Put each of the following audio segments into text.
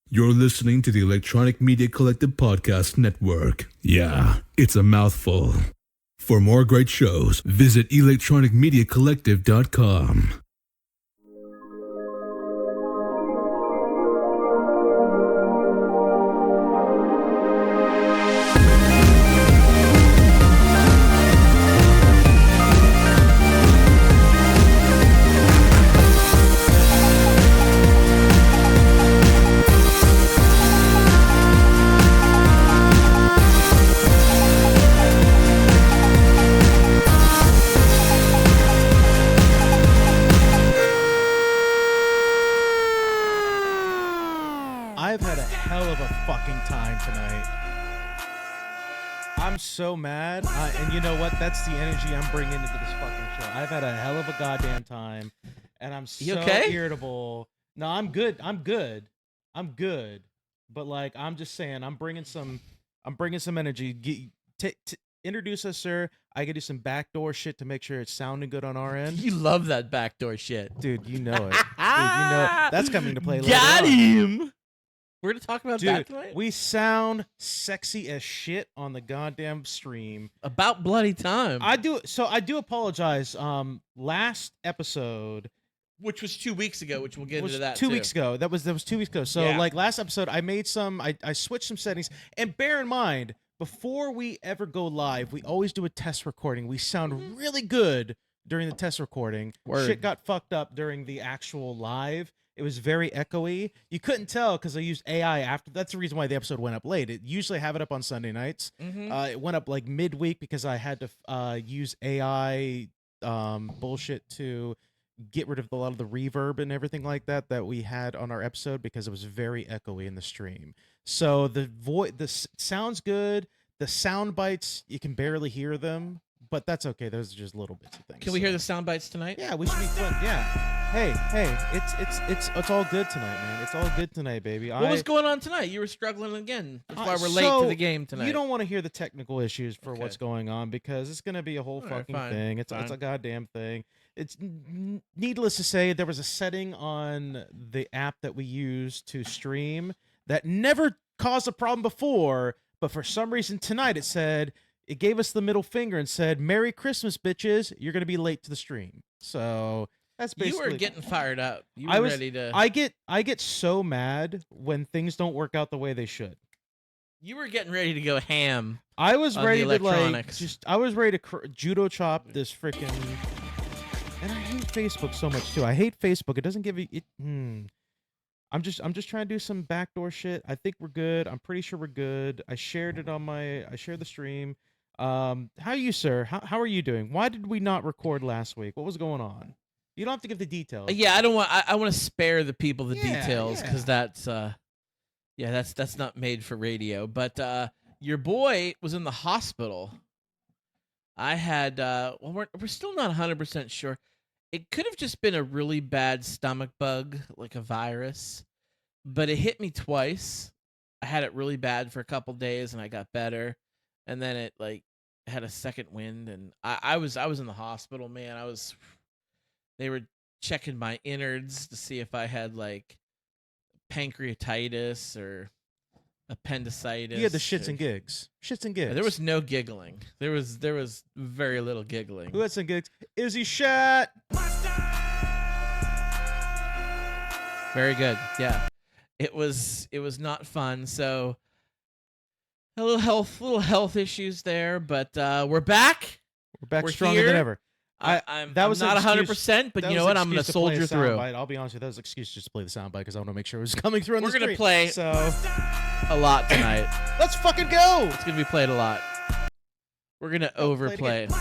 You're listening to the Electronic Media Collective Podcast Network. Yeah, it's a mouthful. For more great shows, visit electronicmediacollective.com. I've had a hell of a fucking time tonight. I'm so mad, and you know what? That's the energy I'm bringing into this fucking show. I've had a hell of a goddamn time, and I'm so irritable. No, I'm good. I'm good. But like, I'm just saying, I'm bringing some energy. Introduce us, sir. I can do some backdoor shit to make sure it's sounding good on our end. You love that backdoor shit, dude. You know it. Dude, you know it. That's coming to play later Got on. him. We're gonna talk about that Dude, tonight. we sound sexy as shit on the goddamn stream. About bloody time. I do apologize. Last episode, which was 2 weeks ago, which we'll get into that. 2 weeks ago. That was 2 weeks ago. So Yeah. like last episode, I switched some settings. And bear in mind, before we ever go live, we always do a test recording. We sound really good during the test recording. Word. Shit got fucked up during the actual live. It was very echoey. You couldn't tell because I used AI after. That's the reason why the episode went up late. It usually have it up on Sunday nights. It went up like midweek because I had to use AI bullshit to get rid of a lot of the reverb and everything like that we had on our episode because it was very echoey in the stream. So the sounds good. The sound bites, you can barely hear them, but that's okay. Those are just little bits of things. Can we hear the sound bites tonight? Yeah, we should be fun. Yeah. Hey, it's all good tonight, man. It's all good tonight, baby. What was going on tonight? You were struggling again. That's why we're late to the game tonight. You don't want to hear the technical issues for what's going on because it's going to be a whole fucking thing. It's a goddamn thing. It's needless to say, there was a setting on the app that we use to stream that never caused a problem before, but for some reason tonight it gave us the middle finger and said, "Merry Christmas, bitches. You're going to be late to the stream." So that's basically. You were getting fired up. You were ready to. I get so mad when things don't work out the way they should. You were getting ready to go ham. I was ready to electronics. I was ready to judo chop this freaking. And I hate Facebook so much too. I hate Facebook. It doesn't give you it. I'm just trying to do some backdoor shit. I think we're good. I'm pretty sure we're good. I shared the stream. How are you, sir? How are you doing? Why did we not record last week? What was going on? You don't have to give the details. Yeah, I want to spare the people the details because that's not made for radio. But your boy was in the hospital. I had we're still not 100% sure. It could have just been a really bad stomach bug, like a virus, but it hit me twice. I had it really bad for a couple days, and I got better, and then it like had a second wind, and I was in the hospital, man. They were checking my innards to see if I had like pancreatitis or appendicitis. You had the shits and gigs. Shits and gigs. There was no giggling. There was very little giggling. Who had some gigs? Izzy Shat. Very good. Yeah. It was not fun. So a little health issues there, but we're back. We're stronger than ever. I'm not 100%, but you know what? I'm going to soldier through. I'll be honest with you. That was an excuse just to play the soundbite because I want to make sure it was coming through on the screen. We're going to play a lot tonight. Let's fucking go. It's going to be played a lot. We're going to overplay. Dude,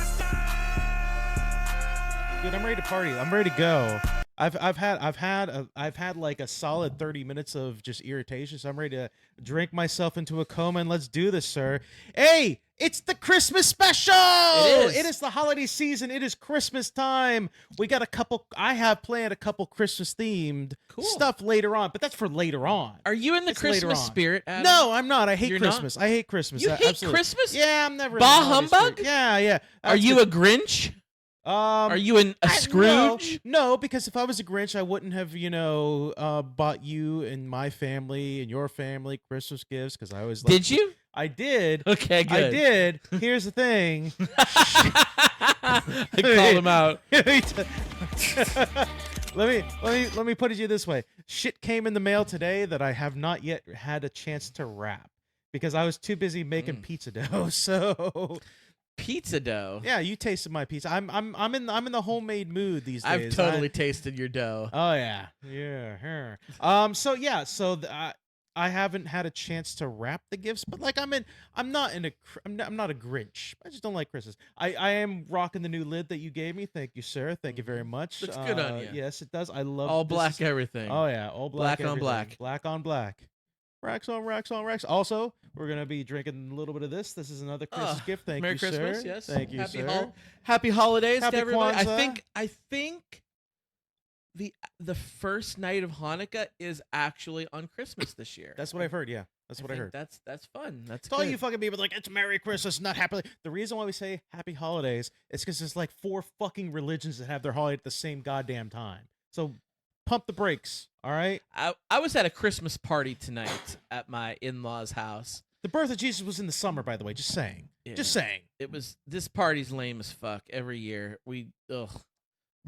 I'm ready to party. I'm ready to go. I've had like a solid 30 minutes of just irritation, so I'm ready to drink myself into a coma and let's do this, sir. Hey, it's the Christmas special. It is the holiday season. It is Christmas time. I have planned a couple Christmas themed stuff later on, but that's for later on. Are you in the Christmas spirit, Adam? No, I'm not. I hate You're Christmas. Not? I hate Christmas. You hate Absolutely. Christmas? Yeah, I'm never. Bah humbug? Yeah. Are you a Grinch? Are you a Scrooge? No, because if I was a Grinch, I wouldn't have, bought you and my family and your family Christmas gifts because I was like, Did you? I did. Okay, good. I did. Here's the thing. I called him out. Let me put it to you this way. Shit came in the mail today that I have not yet had a chance to wrap because I was too busy making pizza dough. So pizza dough. yeah, you tasted my pizza. I'm in the homemade mood these days. I've totally tasted your dough. Oh yeah. So I haven't had a chance to wrap the gifts, but like I'm not a Grinch. I just don't like Christmas. I am rocking the new lid that you gave me. Thank you, sir. Thank you very much. Looks good on you. Yes, it does. I love all black everything. Oh yeah, all black on everything. black. Black on black. Racks on racks on racks. Also, we're gonna be drinking a little bit of this. This is another Christmas gift. Thank Merry you, Christmas, sir. yes. Thank you, sir. Happy holidays Happy to everybody. Kwanzaa. I think the first night of Hanukkah is actually on Christmas this year. That's what I've heard. Yeah, that's what I heard. That's fun. That's It's all good. you fucking people like, it's Merry Christmas, not Happy. The reason why we say Happy Holidays is because there's like 4 fucking religions that have their holiday at the same goddamn time. So pump the brakes, all right? I was at a Christmas party tonight at my in-laws' house. The birth of Jesus was in the summer, by the way. Just saying. Yeah. Just saying. This party's lame as fuck every year.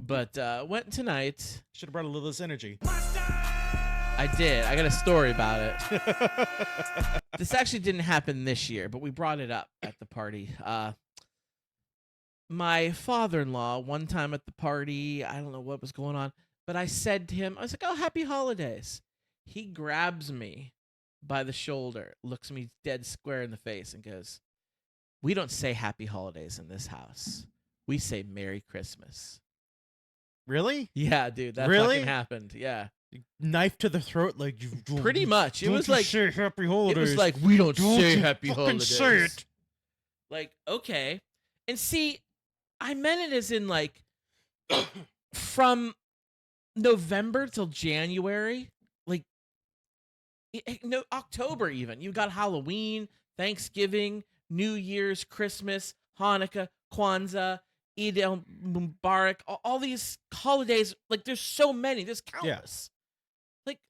But went tonight. Should have brought a little of this energy. I did. I got a story about it. This actually didn't happen this year, but we brought it up at the party. My father-in-law, one time at the party, I don't know what was going on, but I said to him, I was like, oh, happy holidays. He grabs me by the shoulder, looks me dead square in the face, and goes, we don't say happy holidays in this house. We say Merry Christmas. Really? Yeah, dude, that Really? fucking happened. Yeah. Knife to the throat, like Pretty much. It was like say Happy Holidays. it was like we don't say you happy fucking holidays. say it. Like, okay. And see, I meant it as in like from November till January, like no October even. You got Halloween, Thanksgiving, New Year's, Christmas, Hanukkah, Kwanzaa, Eid al-Mubarak, all these holidays. Like, there's so many. There's countless. Like,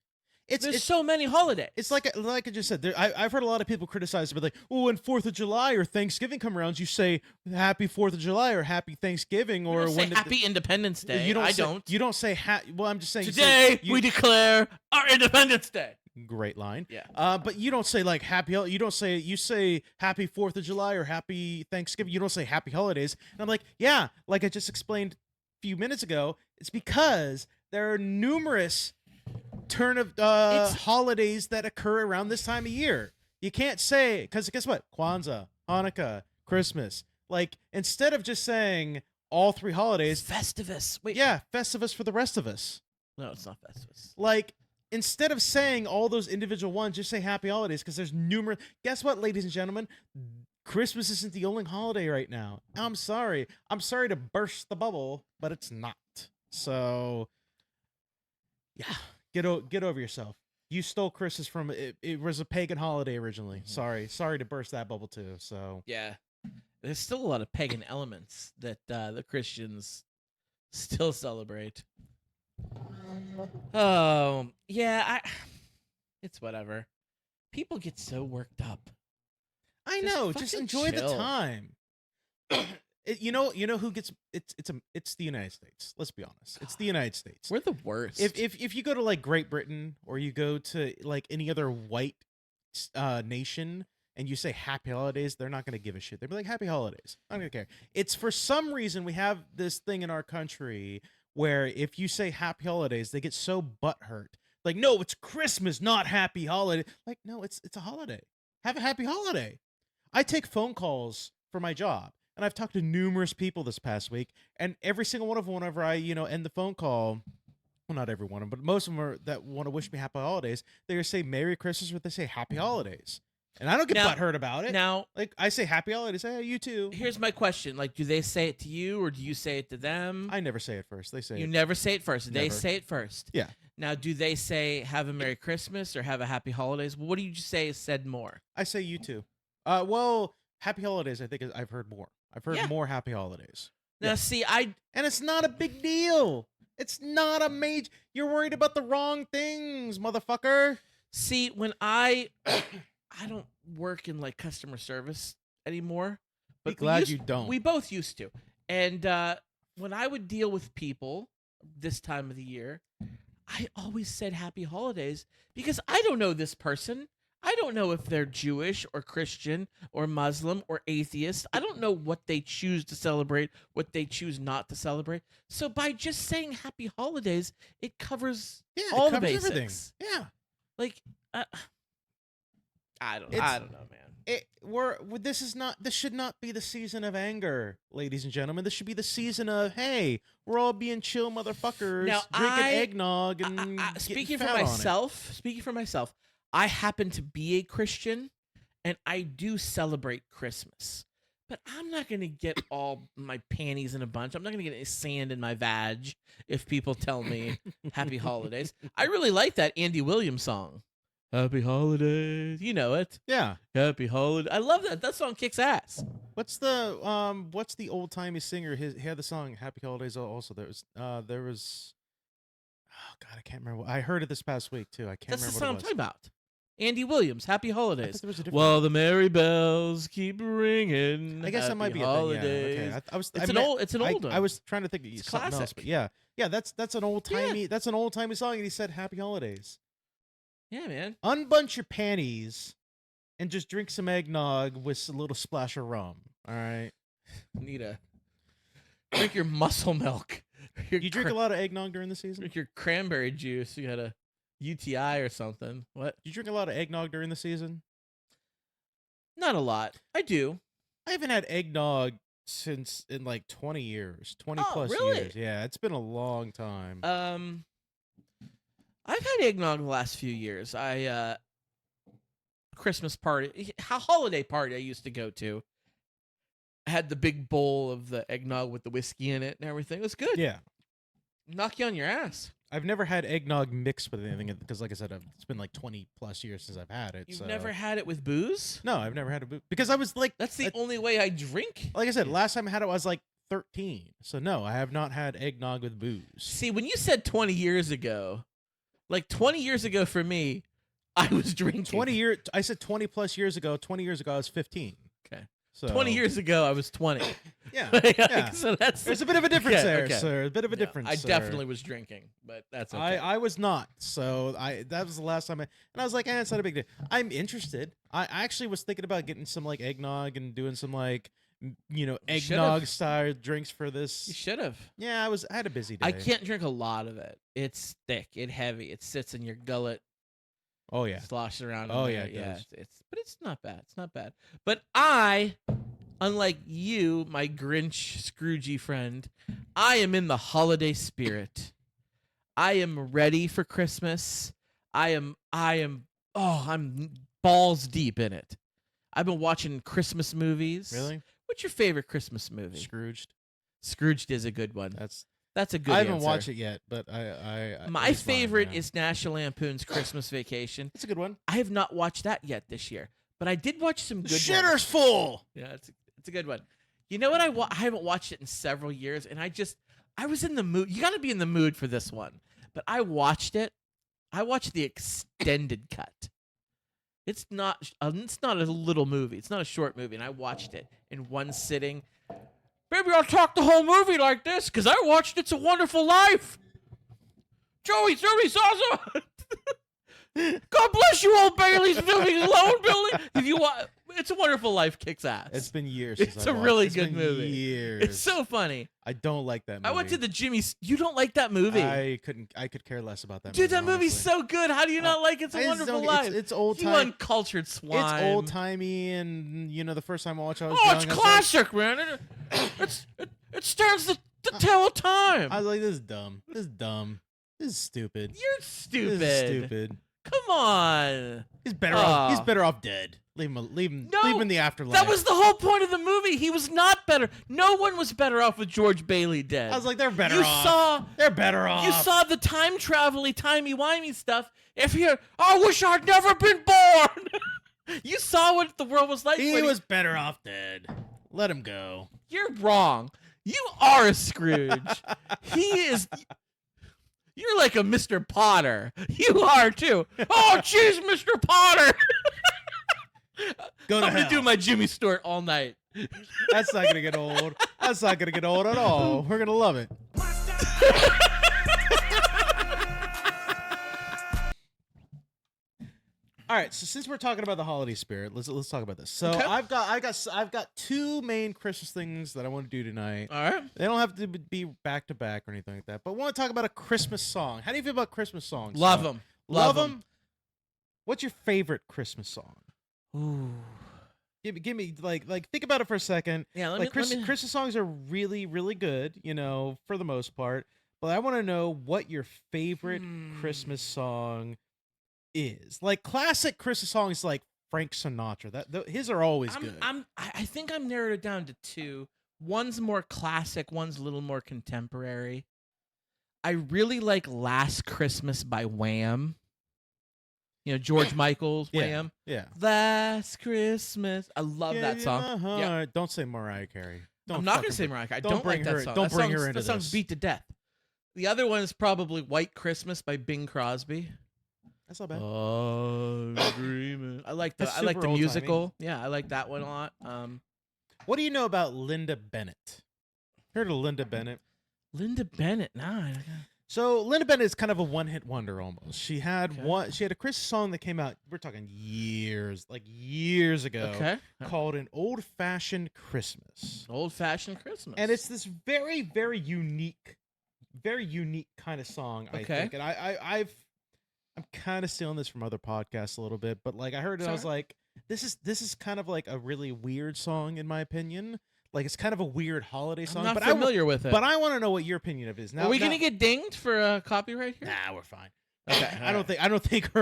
there's so many holidays. It's like I just said. I've heard a lot of people criticize, but like, oh, when 4th of July or Thanksgiving come around, you say Happy 4th of July or Happy Thanksgiving or you don't say Happy Independence Day. You don't. I say, don't. You don't say Well, I'm just saying. Today we declare our Independence Day. Great line. Yeah. But you don't say like happy. You don't say. You say Happy 4th of July or Happy Thanksgiving. You don't say Happy Holidays. And I'm like, yeah, like I just explained a few minutes ago. It's because there are numerous holidays that occur around this time of year. You can't say, because guess what? Kwanzaa, Hanukkah, Christmas. Like, instead of just saying all 3 holidays, Festivus. Wait. yeah, Festivus for the rest of us. No, it's not Festivus. Like, instead of saying all those individual ones, just say Happy Holidays, because there's numerous. Guess what, ladies and gentlemen? Christmas isn't the only holiday right now. I'm sorry. I'm sorry to burst the bubble, but it's not. So, yeah, get over yourself. You stole Christmas from it was a pagan holiday originally. Mm-hmm. Sorry to burst that bubble too. So Yeah. There's still a lot of pagan elements that the Christians still celebrate. Oh, yeah, it's whatever. People get so worked up. I know. Just fucking enjoy the chill. time. You know who gets it's the United States. Let's be honest. It's the United States. We're the worst. If you go to like Great Britain or you go to like any other white nation and you say Happy Holidays, they're not gonna give a shit. They'll be like Happy Holidays. I'm gonna care. It's for some reason we have this thing in our country where if you say Happy Holidays, they get so butthurt. Like, no, it's Christmas, not Happy Holiday. Like, no, it's a holiday. Have a happy holiday. I take phone calls for my job, and I've talked to numerous people this past week, and every single one of them, whenever I, end the phone call, well, not every one of them, but most of them are that want to wish me happy holidays. They either say Merry Christmas or they say Happy Holidays. And I don't get butthurt about it. Now, like, I say Happy Holidays. Hey, you too. here's my question. Like, do they say it to you or do you say it to them? I never say it first. They say You it. never say it first. They Never. say it first. Yeah. Now, do they say have a Merry Christmas or have a Happy Holidays? What do you say is said more? I say you too. Well, Happy Holidays, I think I've heard more. I've heard Yeah. more Happy Holidays. Now, see, I And it's not a big deal. It's not a major. You're worried about the wrong things, motherfucker. see when I don't work in like customer service anymore. Be But glad you don't. We both used to. And when I would deal with people this time of the year, I always said happy holidays because I don't know this person. I don't know if they're Jewish or Christian or Muslim or atheist. I don't know what they choose to celebrate, what they choose not to celebrate. So by just saying happy holidays, it covers all it the covers basics. everything. Yeah. Like, I don't know, man. This should not be the season of anger, ladies and gentlemen. This should be the season of, hey, we're all being chill motherfuckers, Now, drinking eggnog and speaking getting for fat on myself, I happen to be a Christian, and I do celebrate Christmas. But I'm not going to get all my panties in a bunch. I'm not going to get any sand in my vag if people tell me happy holidays. I really like that Andy Williams song. Happy holidays. You know it. Yeah. Happy holidays. I love that. That song kicks ass. What's the old timey singer? He had the song Happy Holidays also. There was oh God, I can't remember. I heard it this past week too. I can't That's the remember song I'm what it was. talking about. Andy Williams, Happy I Holidays. thought there was a different Well, the merry bells keep ringing. I guess that might be holidays. a thing. Yeah. Okay. It's an old one. I was trying to think of It's something else, classic. but yeah, that's an old timey song, and he said Happy Holidays. Yeah, man. Unbunch your panties and just drink some eggnog with a little splash of rum. All right. Need a drink your muscle milk. You drink a lot of eggnog during the season? Drink your cranberry juice. You got a UTI or something. What? Do you drink a lot of eggnog during the season? Not a lot. I do. I haven't had eggnog since in like 20 years, 20 Oh, plus really? years. Yeah, it's been a long time. I've had eggnog the last few years. Christmas party, holiday party I used to go to. I had the big bowl of the eggnog with the whiskey in it and everything. It was good. Yeah. Knock you on your ass. I've never had eggnog mixed with anything because, like I said, it's been like 20 plus years since I've had it. You've so. never had it with booze? No, I've never had it because I was like, That's the only way I drink. like I said, last time I had it, I was like 13. So no, I have not had eggnog with booze. See, when you said 20 years ago, like 20 years ago for me, I was drinking. I said 20 plus years ago. 20 years ago, I was 15. Okay. So 20 years ago, I was 20. Yeah. Like, yeah. So that's There's a bit of a difference there, okay. sir. A bit of a No, difference. I sir. definitely was drinking, but that's okay. I was not. So that was the last time and I was like, it's not a big deal. I'm interested. I actually was thinking about getting some like eggnog and doing some like eggnog style drinks for this. You should have. Yeah, I had a busy day. I can't drink a lot of it. It's thick, it's heavy, it sits in your gullet. Oh yeah. Sloshes around. Oh in yeah, there. it yeah. does. But it's not bad. It's not bad. But I, unlike you, my Grinch Scroogey friend, I am in the holiday spirit. I am ready for Christmas. I'm balls deep in it. I've been watching Christmas movies. Really? What's your favorite Christmas movie? Scrooged. Scrooged is a good one. That's a good I haven't answer. watched it yet, but I My it's fine, favorite yeah. is National Lampoon's Christmas Vacation. It's a good one. I have not watched that yet this year, but I did watch some good Shitter's ones. full. Yeah, it's a good one. You know what? I haven't watched it in several years, and I was in the mood. You got to be in the mood for this one. But I watched it. I watched the extended cut. It's not a little movie. It's not a short movie, and I watched it in one sitting. Maybe I'll talk the whole movie like this because I watched It's a Wonderful Life. Joey's awesome. God bless you, Old Bailey's moving loan building. If you want, It's a Wonderful Life kicks ass. It's been years. Since It's I a watched really it. good It's been movie. Years. It's so funny. I don't like that movie. I went to the Jimmy's. You don't like that movie? I could care less about that. Dude, movie, that movie's honestly. so good. How do you not like It's a I just Wonderful don't- Life? It's old You time. uncultured swine. It's old timey, and the first time I watched, I was Oh, young. it's I was classic, man. It stands the tale of time. I was like, this is dumb. This is dumb. This is stupid. You're stupid. This is stupid. Come on. He's better off. He's Aw. better off dead. Leave him No, in the afterlife. That was the whole point of the movie. He was not better. No one was better off with George Bailey dead. I was like, they're better You off. They're better off. You saw the time travel-y, timey-wimey stuff. If you're, I wish I'd never been born. You saw what the world was like. He when was better off dead. Let him go. You're wrong. You are a Scrooge. He is. You're like a Mr. Potter. You are too. Oh, jeez, Mr. Potter. I'm gonna do my Jimmy Stewart all night. That's not gonna get old. That's not gonna get old at all. We're gonna love it. All right, so since we're talking about the holiday spirit, let's talk about this. So Okay. I've got two main Christmas things that I want to do tonight. All right. They don't have to be back to back or anything like that. But I want to talk about a Christmas song. How do you feel about Christmas songs? Love them. Love them. What's your favorite Christmas song? Ooh. Give me like think about it for a second. Yeah. Like Christmas songs are really really good, for the most part. But I want to know what your favorite Christmas song is. Like classic Christmas songs like Frank Sinatra. His are always good. I think I'm narrowed it down to two. One's more classic, one's a little more contemporary. I really like Last Christmas by Wham. George Michael's Wham. Yeah. Last Christmas. I love that song. Yeah. Don't say Mariah Carey. I'm not going to say Mariah Carey. I don't like that song. Don't bring her into that song's this. beat to death. The other one is probably White Christmas by Bing Crosby. That's not bad. Dreaming. I like the That's the super musical. old-timey. Yeah, I like that one a lot. What do you know about Linda Bennett? Heard of Linda Bennett? Linda Bennett. Nah. So Linda Bennett is kind of a one-hit wonder almost. She had Okay. She had a Christmas song that came out. We're talking years ago. Okay. Called "An Old Fashioned Christmas." Old Fashioned Christmas. And it's this very, very unique kind of song. I Okay. think, and I'm kind of stealing this from other podcasts a little bit, but like I heard it, I was Sorry. like, this is kind of like a really weird song in my opinion. Like it's kind of a weird holiday song. I'm not but familiar with it. But I want to know what your opinion of it is. Now, Are we gonna get dinged for copyright here? Nah, we're fine. Okay. I don't think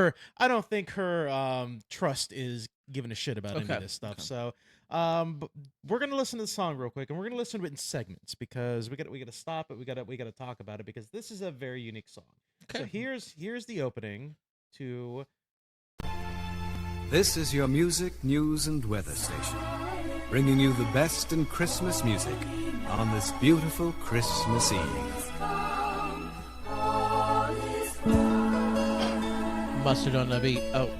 her trust is giving a shit about any of this stuff. Okay. So but we're gonna listen to the song real quick, and we're gonna listen to it in segments because we gotta stop it. We gotta talk about it because this is a very unique song. Okay. So here's the opening to. This is your music, news, and weather station, bringing you the best in Christmas music on this beautiful Christmas Eve. Mustard on the beat. Oh.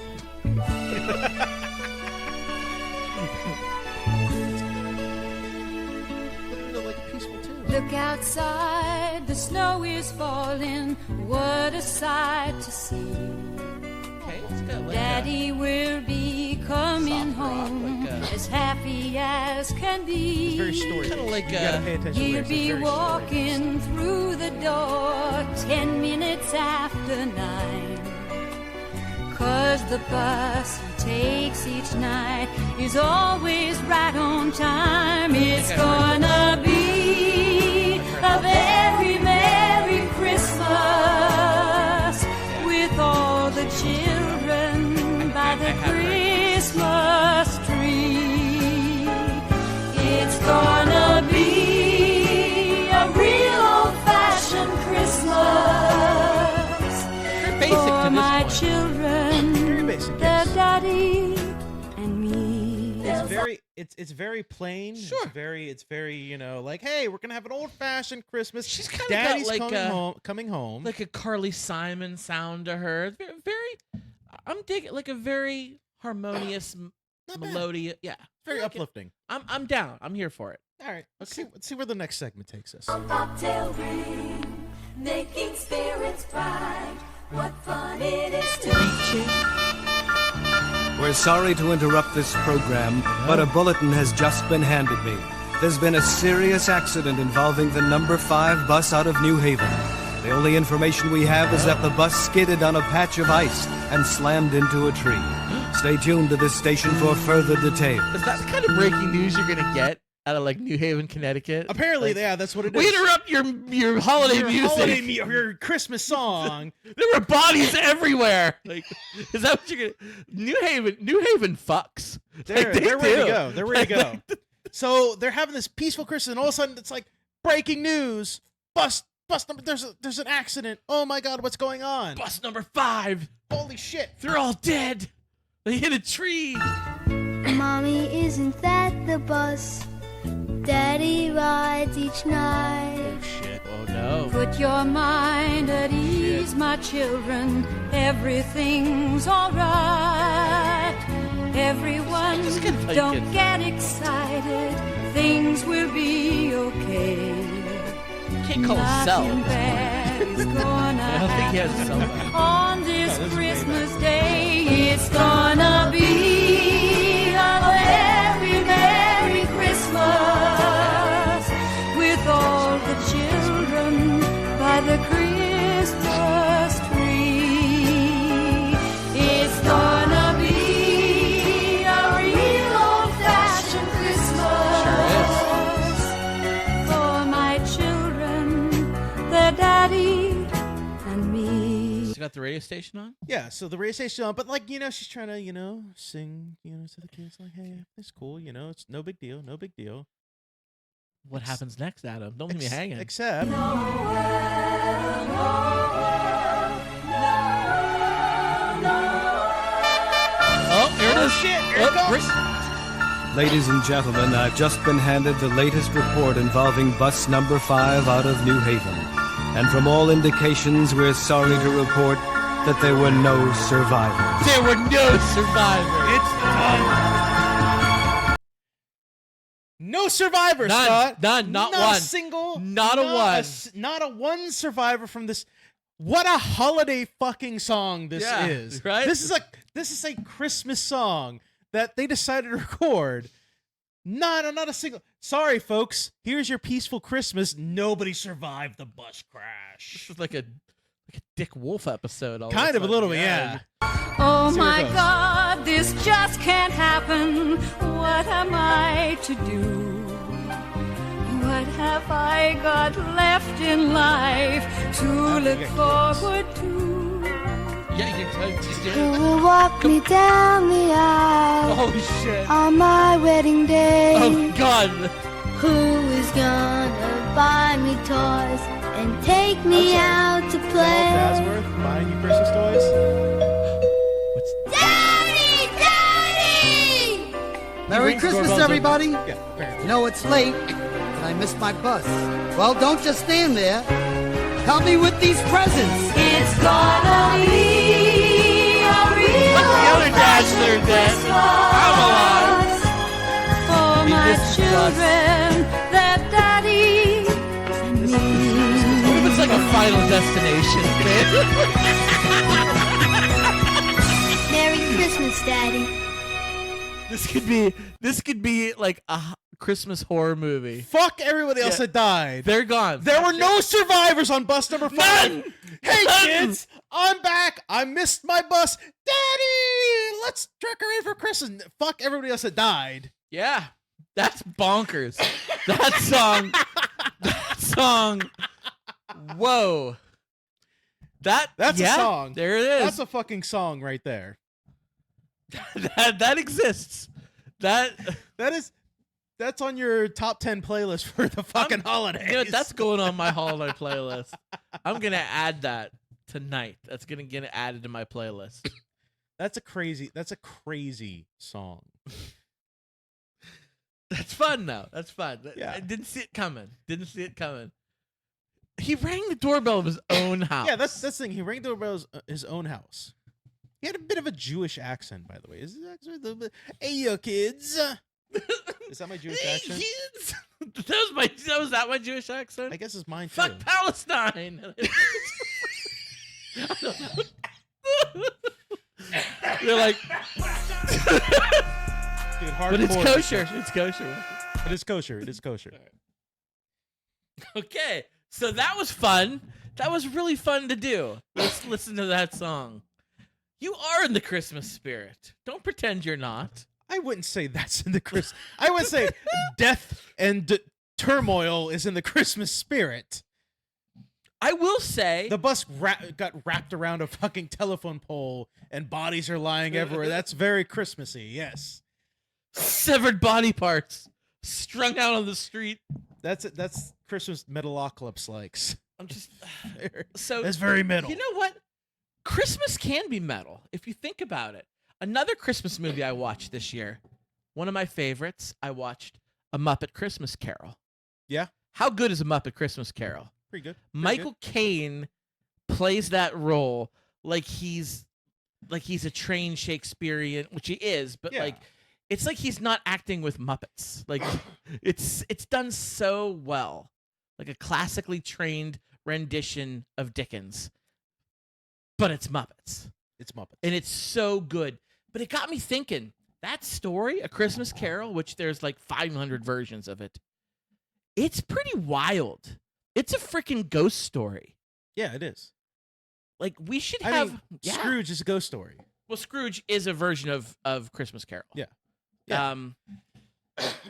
Like a peaceful tune. Look outside, the snow is falling. What a sight to see. Okay, it's good. Like Daddy will be coming soft rock, home like as happy as can be. It's very story. Kinda like, you gotta pay attention. to He'll lyrics. It's be very walking through the door 10 minutes after 9. 'Cause the bus he takes each night is always right on time. It's gonna be a very Merry Christmas with all the children by the Christmas tree. It's gonna be a real old-fashioned Christmas Very basic for to my this point. children, Very basic, their yes. daddy and me. It's very plain. Sure. It's very like, hey, we're gonna have an old fashioned Christmas. She's kinda Daddy's got like coming home. Like a Carly Simon sound to her. It's very I'm digging like a very harmonious Not bad. melodious. Yeah. Very I like it. uplifting. I'm down. I'm here for it. All right, let's see where the next segment takes us. Bobtail ring, making spirits bright. What fun it is to We're sorry to interrupt this program, but a bulletin has just been handed me. There's been a serious accident involving the number 5 bus out of New Haven. The only information we have is that the bus skidded on a patch of ice and slammed into a tree. Stay tuned to this station for further details. Is that the kind of breaking news you're gonna get out of like New Haven, Connecticut? Apparently, Like, yeah, that's what it is. we interrupt your holiday your music. your Christmas song. There were bodies everywhere. Like, is that what you're gonna? New Haven fucks. They're, Like, they they're ready to do. go. They're ready to Like, go. So they're having this peaceful Christmas, and all of a sudden it's like breaking news. Bus number. There's an accident. Oh my God, what's going on? Bus number 5. Holy shit! They're all dead. They hit a tree. Mommy, isn't that the bus? Daddy rides each night. Oh shit. Oh no. Put your mind at ease, my children. Everything's alright. Everyone, Just gonna tell you don't kids. get excited. Things will be okay. You can't call it cell. Nothing bad is gonna I don't think he has a cell happen phone. on this Christmas Day. It's gonna be a very Merry Christmas with all the children by the Christmas tree. It's gonna be a real old-fashioned Christmas for my children, their daddy, and me. She got the radio station on? Yeah, so the radio station on, but like, she's trying to, sing, to the kids, like, hey, it's cool, it's no big deal, no big deal. What happens next, Adam? Don't leave me hanging. Except, Oh, here it is. shit, here it comes. Ladies and gentlemen, I've just been handed the latest report involving bus number 5 out of New Haven. And from all indications, we're sorry to report that there were no survivors. There were no survivors. It's done. No survivors, None. Scott. None. Not a one. single. Not a one. Not a one survivor from this. What a holiday fucking song this Yeah, is. right? This is a Christmas song that they decided to record. Not a single. Sorry, folks. Here's your peaceful Christmas. Nobody survived the bus crash. This is like a Dick Wolf episode. All Kind of a sudden. little bit, yeah. Oh See where my it goes. God, this just can't happen. What am I to do? What have I got left in life to look forward to? Yeah, you Who will walk me down the aisle Oh shit. on my wedding day? Oh god. Who is gonna buy me toys and take me out to play? Basworth buying you Christmas toys? Daddy! Daddy! Merry rings Christmas, doorbells everybody. Yeah, apparently. You know it's late, and I missed my bus. Well, don't just stand there. Help me with these presents. It's gonna be a real The other dads there, Dad. I'm alive. for He my misses the bus. children, their daddy, and me. What if it's like a Final Destination, man? Merry Christmas, Daddy. This could be like a Christmas horror movie. Fuck everybody else that died. They're gone. There were no survivors on bus number 5. None! Hey None! kids, I'm back. I missed my bus. Daddy, let's decorate for Christmas. Fuck everybody else that died. Yeah, that's bonkers. That song. Whoa. That's yeah, a song. There it is. That's a fucking song right there. that exists. That's on your top 10 playlist for the fucking holidays. You know, that's going on my holiday playlist. I'm gonna add that tonight. That's gonna get added to my playlist. That's a crazy song. That's fun though. That's fun. Yeah. I didn't see it coming. He rang the doorbell of his own house. Yeah, that's the thing. He rang the doorbell his own house. He had a bit of a Jewish accent, by the way. Is his accent a little bit? Hey, yo, kids. Is that my Jewish accent? Kids. Was that my Jewish accent? I guess it's mine too. Fuck Palestine. I don't know. They're like, Dude, but it's hardcore. kosher. It's kosher. It is kosher. It is kosher. Okay, so that was fun. That was really fun to do. Let's listen to that song. You are in the Christmas spirit. Don't pretend you're not. I wouldn't say that's in the Christmas. I would say death and turmoil is in the Christmas spirit. I will say The bus got wrapped around a fucking telephone pole and bodies are lying everywhere. That's very Christmassy. Yes, severed body parts strung out on the street. that's Christmas Metalocalypse likes. I'm just so That's very metal. You know what? Christmas can be metal if you think about it. Another Christmas movie I watched this year, one of my favorites. I watched A Muppet Christmas Carol. Yeah. How good is A Muppet Christmas Carol? Pretty good. Michael Caine plays that role like he's a trained Shakespearean, which he is, but like it's like he's not acting with Muppets. Like it's done so well. Like a classically trained rendition of Dickens. But it's Muppets. It's Muppets. And it's so good. But it got me thinking, that story, A Christmas Carol, which there's like 500 versions of it, it's pretty wild. It's a freaking ghost story. Yeah, it is. Like, we should I have... mean, yeah. Scrooge is a ghost story. Well, Scrooge is a version of Christmas Carol. Yeah. Yeah.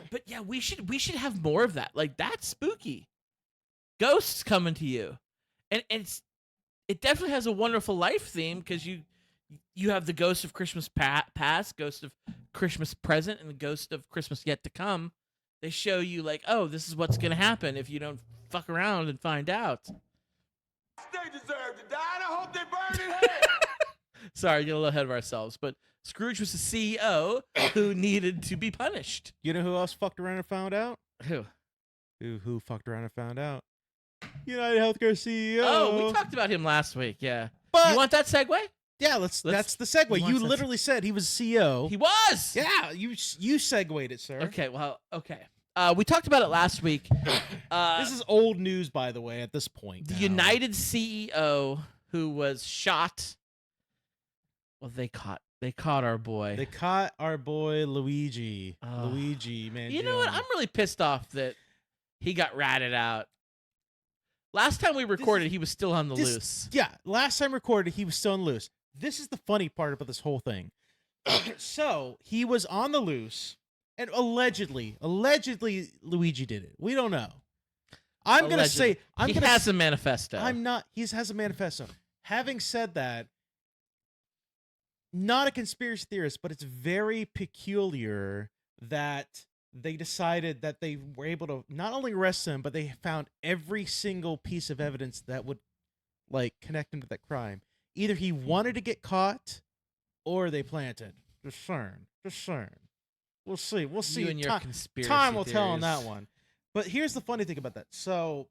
But yeah, we should have more of that. Like, that's spooky. Ghosts coming to you. And it definitely has a Wonderful Life theme, because you have the Ghost of Christmas Past, Ghost of Christmas Present, and the Ghost of Christmas Yet to Come. They show you, like, oh, this is what's going to happen if you don't fuck around and find out. They deserve to die, and I hope they burn in hell. Sorry, get a little ahead of ourselves. But Scrooge was a CEO who needed to be punished. You know who else fucked around and found out? Who? Who fucked around and found out? United Healthcare CEO. Oh, we talked about him last week, yeah. But you want that segue? Yeah, that's the segue. You literally said he was CEO. He was! Yeah, you segued it, sir. Okay, well, okay. We talked about it last week. This is old news, by the way, at this point. The United CEO who was shot. Well, they caught our boy. They caught our boy Luigi. Oh. Luigi, man. You know what? I'm really pissed off that he got ratted out. Last time we recorded, he was still on the loose. Yeah, last time recorded, he was still on the loose. This is the funny part about this whole thing. So, he was on the loose, and allegedly, Luigi did it. We don't know. I'm going to say... He has a manifesto. He has a manifesto. Having said that, not a conspiracy theorist, but it's very peculiar that they decided that they were able to not only arrest him, but they found every single piece of evidence that would, like, connect him to that crime. Either he wanted to get caught, or they planted. Discern. We'll see. You and your conspiracy time will tell on theories. that one. But here's the funny thing about that. So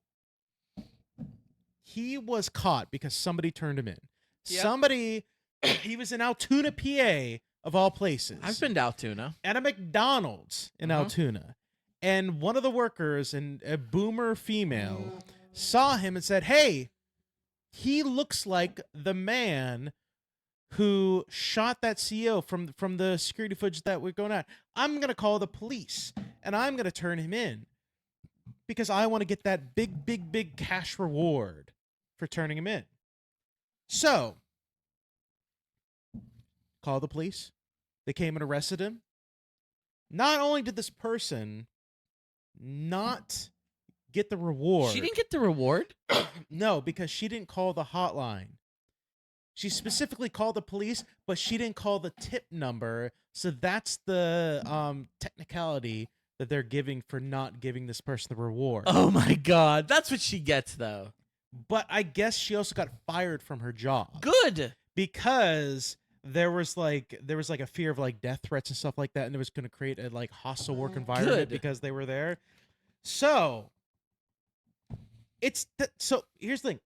he was caught because somebody turned him in. Yep. He was in Altoona, PA, of all places. I've been to Altoona. At a McDonald's in Altoona. And one of the workers, and a boomer female, saw him and said, "Hey, he looks like the man who shot that CEO from the security footage that we're going at. I'm going to call the police, and I'm going to turn him in because I want to get that big cash reward for turning him in." So, call the police. They came and arrested him. Not only did this person not get the reward. She didn't get the reward? No, because she didn't call the hotline. She specifically called the police, but she didn't call the tip number. So that's the technicality that they're giving for not giving this person the reward. Oh my God. That's what she gets, though. But I guess she also got fired from her job. Good. Because there was like a fear of like death threats and stuff like that, and it was going to create a like hostile work environment because they were there. So so here's the thing.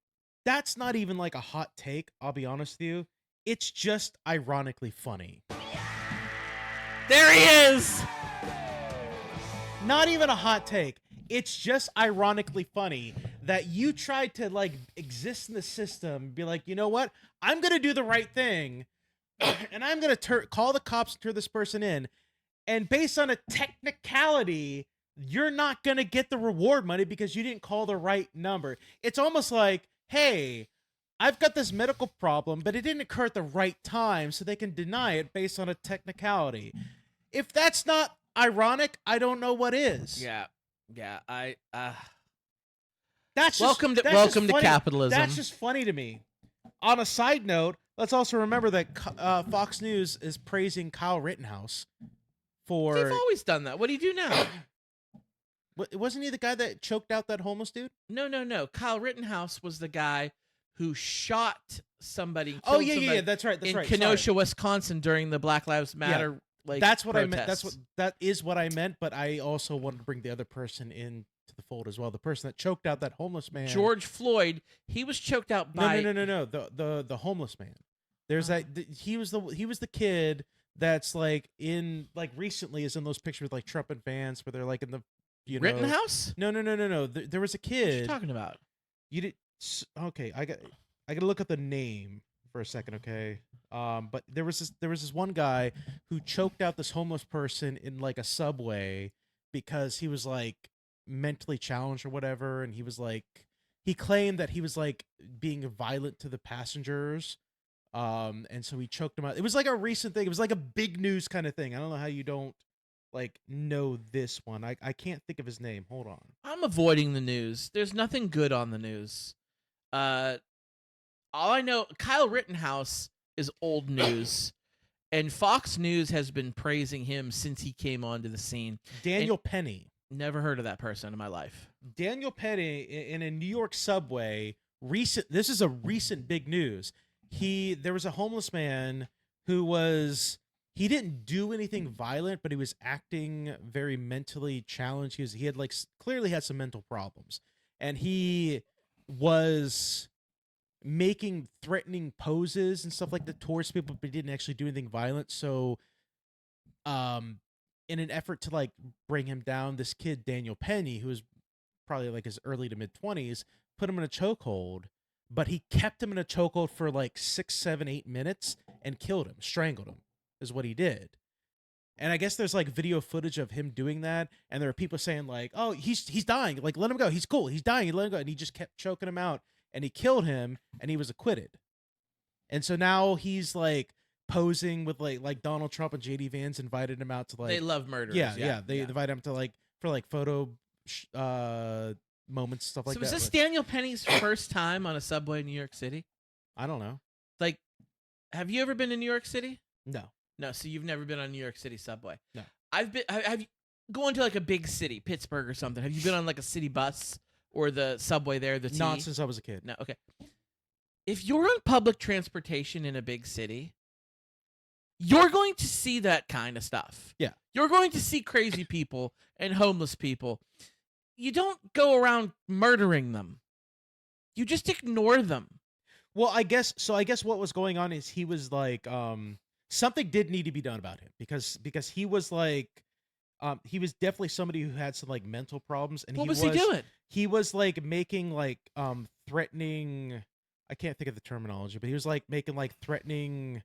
That's not even like a hot take, I'll be honest with you. It's just ironically funny. There he is. Not even a hot take. It's just ironically funny that you tried to like exist in the system, be like, you know what? I'm going to do the right thing. And I'm going to call the cops and turn this person in. And based on a technicality, you're not going to get the reward money because you didn't call the right number. It's almost like, hey, I've got this medical problem, but it didn't occur at the right time, so they can deny it based on a technicality. If that's not ironic, I don't know what is. Yeah. That's just, welcome to funny. capitalism. That's just funny to me. On a side note, let's also remember that Fox News is praising Kyle Rittenhouse for. They've always done that. What do you do now? Wasn't he the guy that choked out that homeless dude? No. Kyle Rittenhouse was the guy who shot somebody. Oh yeah, that's right. in Kenosha, Wisconsin, during the Black Lives Matter like that's what protests. that is what I meant. But I also wanted to bring the other person in to the fold as well. The person that choked out that homeless man, George Floyd. He was choked out by No. The homeless man. There's he was the kid that's like in like recently is in those pictures with like Trump and Vance where they're like in the Rittenhouse. No. There was a What are you kid. talking about? You did okay. I got to look up the name for a second. Okay. But there was this one guy who choked out this homeless person in like a subway because he was like mentally challenged or whatever, and he claimed that he was like being violent to the passengers. And so he choked him out. It was like a recent thing. It was like a big news kind of thing. I don't know how you don't like know this one. I can't think of his name. Hold on. I'm avoiding the news. There's nothing good on the news. All I know, Kyle Rittenhouse is old news, and Fox News has been praising him since he came onto the scene. Daniel Penny. Never heard of that person in my life. Daniel Penny in a New York subway. This is a recent big news. There was a homeless man he didn't do anything violent, but he was acting very mentally challenged. He had like clearly had some mental problems, and he was making threatening poses and stuff like that towards people, but he didn't actually do anything violent. So, in an effort to like bring him down, this kid Daniel Penny, who was probably like his early to mid 20s, put him in a chokehold. But he kept him in a chokehold for like 6, 7, 8 minutes and killed him, strangled him, is what he did. And I guess there's like video footage of him doing that, and there are people saying like, "Oh, he's dying. Like, let him go. He's cool. He's dying. Let him go." And he just kept choking him out, and he killed him, and he was acquitted. And so now he's like posing with like Donald Trump, and JD Vance invited him out to like. They love murderers. Yeah. They invite him to like for like photo moments, stuff like so that. So is this Daniel Penny's first time on a subway in New York City? I don't know. Like, have you ever been to New York City? No. No, so you've never been on New York City subway. No. Have you going to like a big city, Pittsburgh or something? Have you been on like a city bus or the subway there? Not since I was a kid. No, okay. If you're on public transportation in a big city, you're going to see that kind of stuff. Yeah. You're going to see crazy people and homeless people. You don't go around murdering them. You just ignore them. Well, I guess what was going on is he was like something did need to be done about him because he was like he was definitely somebody who had some like mental problems, and what was he doing? He was like making like threatening, I can't think of the terminology, but he was like making like threatening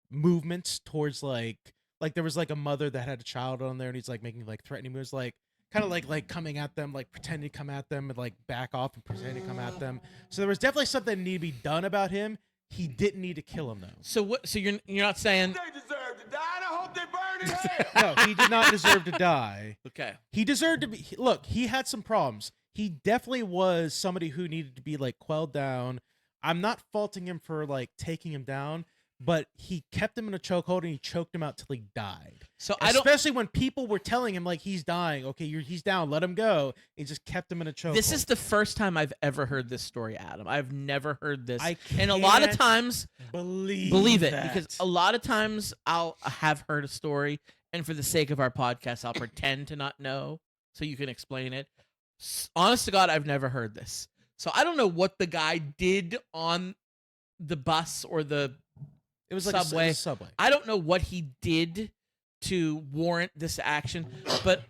movements towards like there was like a mother that had a child on there, and he's like making like threatening moves, like kind of like coming at them, like pretending to come at them and like back off and pretending to come at them. So there was definitely something that needed to be done about him. He didn't need to kill him though. So what? So you're not saying They deserve to die, and I hope they burn in hell. No, he did not deserve to die. okay? He deserved to be. Look, he had some problems. He definitely was somebody who needed to be like quelled down. I'm not faulting him for like taking him down, but he kept him in a chokehold and he choked him out till he died. So especially when people were telling him like he's dying. Okay, he's down. Let him go. He just kept him in a chokehold. This is the first time I've ever heard this story, Adam. I've never heard this, I and a lot of can't times believe it that. because a lot of times I'll have heard a story, and for the sake of our podcast, I'll pretend to not know so you can explain it. Honest to God, I've never heard this, so I don't know what the guy did on the bus or the It was like subway. a subway. I don't know what he did to warrant this action, but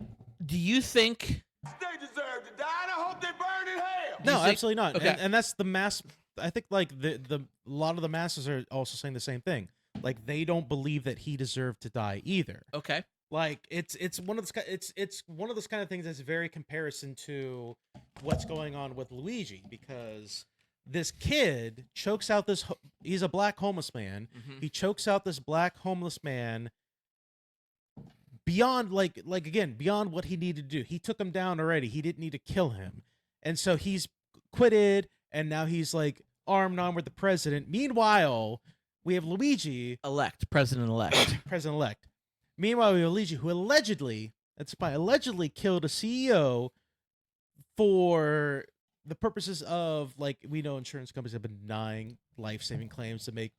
do you think? They deserve to die, and I hope they burn in hell. No, think- absolutely not. Okay. And that's the mass. I think like the a lot of the masses are also saying the same thing. Like they don't believe that he deserved to die either. Okay. Like it's one of those it's one of those kind of things that's very comparison to what's going on with Luigi, because this kid chokes out this he's a black homeless man. Mhm. He chokes out this black homeless man beyond beyond what he needed to do. He took him down already. He didn't need to kill him. And so he's quitted, and now he's like armed on with the president. Meanwhile, we have Luigi, President-elect. president-elect. Meanwhile, we have Luigi, who allegedly killed a CEO for the purposes of, like, we know insurance companies have been denying life-saving claims to make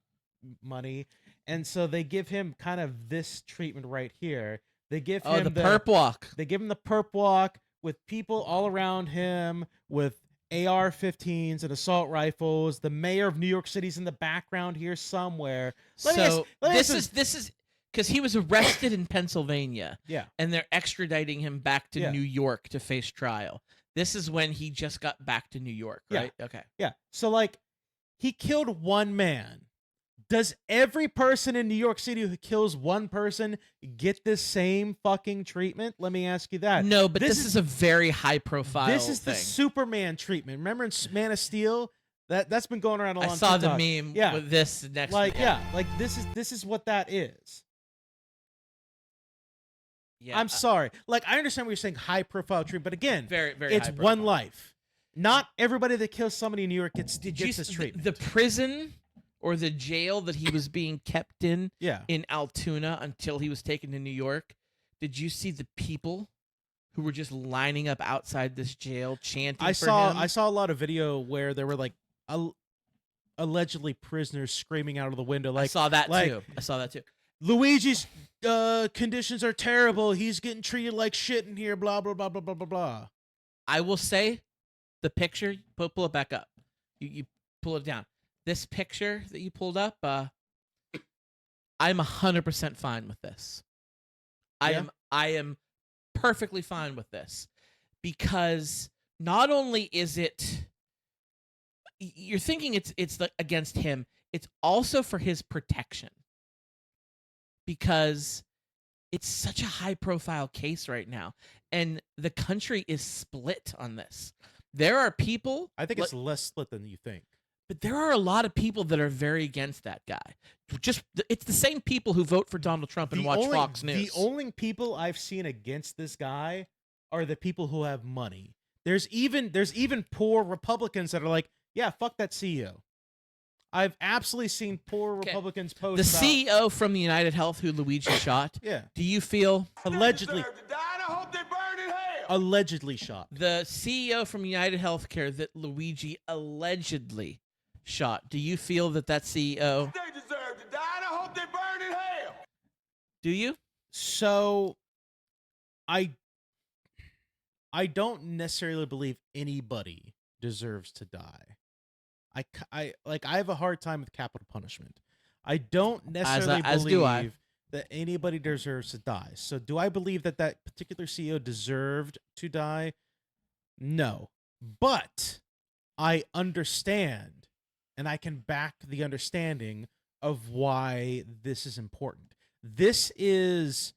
money. And so they give him kind of this treatment right here. They give Oh, him the perp walk. They give him the perp walk with people all around him with AR-15s and assault rifles. The mayor of New York City's in the background here somewhere. This is because he was arrested in Pennsylvania. Yeah. And they're extraditing him back to Yeah. New York to face trial. This is when he just got back to New York, right? Yeah. Okay. Yeah. So like he killed one man. Does every person in New York City who kills one person get this same fucking treatment? Let me ask you that. No, but this is a very high profile This is thing. the Superman treatment. Remember in Man of Steel? That's been going around a long time. I saw TikTok. the meme Yeah. with this next like this is what that is. Yeah, I'm sorry. Like I understand what you're saying, high profile treatment, but again, very, very it's high one profile. life. Not everybody that kills somebody in New York gets Did this treatment. The prison or the jail that he was being kept in Yeah. in Altoona until he was taken to New York? Did you see the people who were just lining up outside this jail chanting I for saw him? I saw a lot of video where there were like allegedly prisoners screaming out of the window. Like I saw that like, too. I saw that too. Luigi's conditions are terrible. He's getting treated like shit in here. Blah blah blah blah blah blah blah. I will say, the picture. Pull it back up. You pull it down. This picture that you pulled up. I'm 100% fine with this. I am perfectly fine with this because not only is it you're thinking it's against him, it's also for his protection. Because it's such a high profile case right now and the country is split on this. There are people, I think it's less split than you think. but there are a lot of people that are very against that guy. It's the same people who vote for Donald Trump and watch Fox News. The only people I've seen against this guy are the people who have money. There's even poor Republicans that are like, yeah, fuck that CEO. I've absolutely seen poor Republicans post the about, CEO from the United Health who Luigi shot. Yeah. Do you feel allegedly Deserve to die, and I hope they burn in hell. allegedly shot? the CEO from United Healthcare that Luigi allegedly shot? Do you feel that CEO? They deserve to die, and I hope they burn in hell. Do you? So I don't necessarily believe anybody deserves to die. I have a hard time with capital punishment. I don't necessarily as do I. believe that anybody deserves to die. So do I believe that that particular CEO deserved to die? No. But I understand, and I can back the understanding of why this is important. This is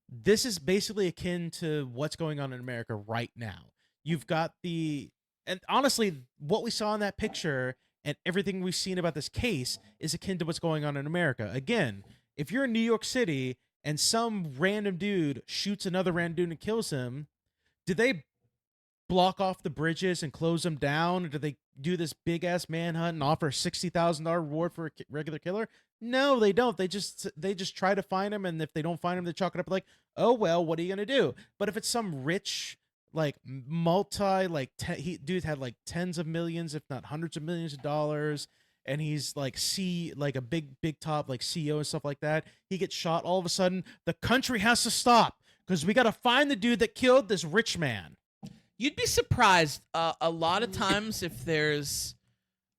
basically akin to what's going on in America right now. You've got and honestly, what we saw in that picture and everything we've seen about this case is akin to what's going on in America. Again, if you're in New York City and some random dude shoots another random dude and kills him, did they block off the bridges and close them down? Or did they do this big ass manhunt and offer a $60,000 reward for a regular killer? No, they don't. They just try to find him, and if they don't find him, they chalk it up like, oh well, what are you gonna do? But if it's some rich, like dude had like tens of millions, if not hundreds of millions of dollars, and he's like a big top like CEO and stuff like that, he gets shot. All of a sudden, the country has to stop because we got to find the dude that killed this rich man. You'd be surprised. A lot of times, if there's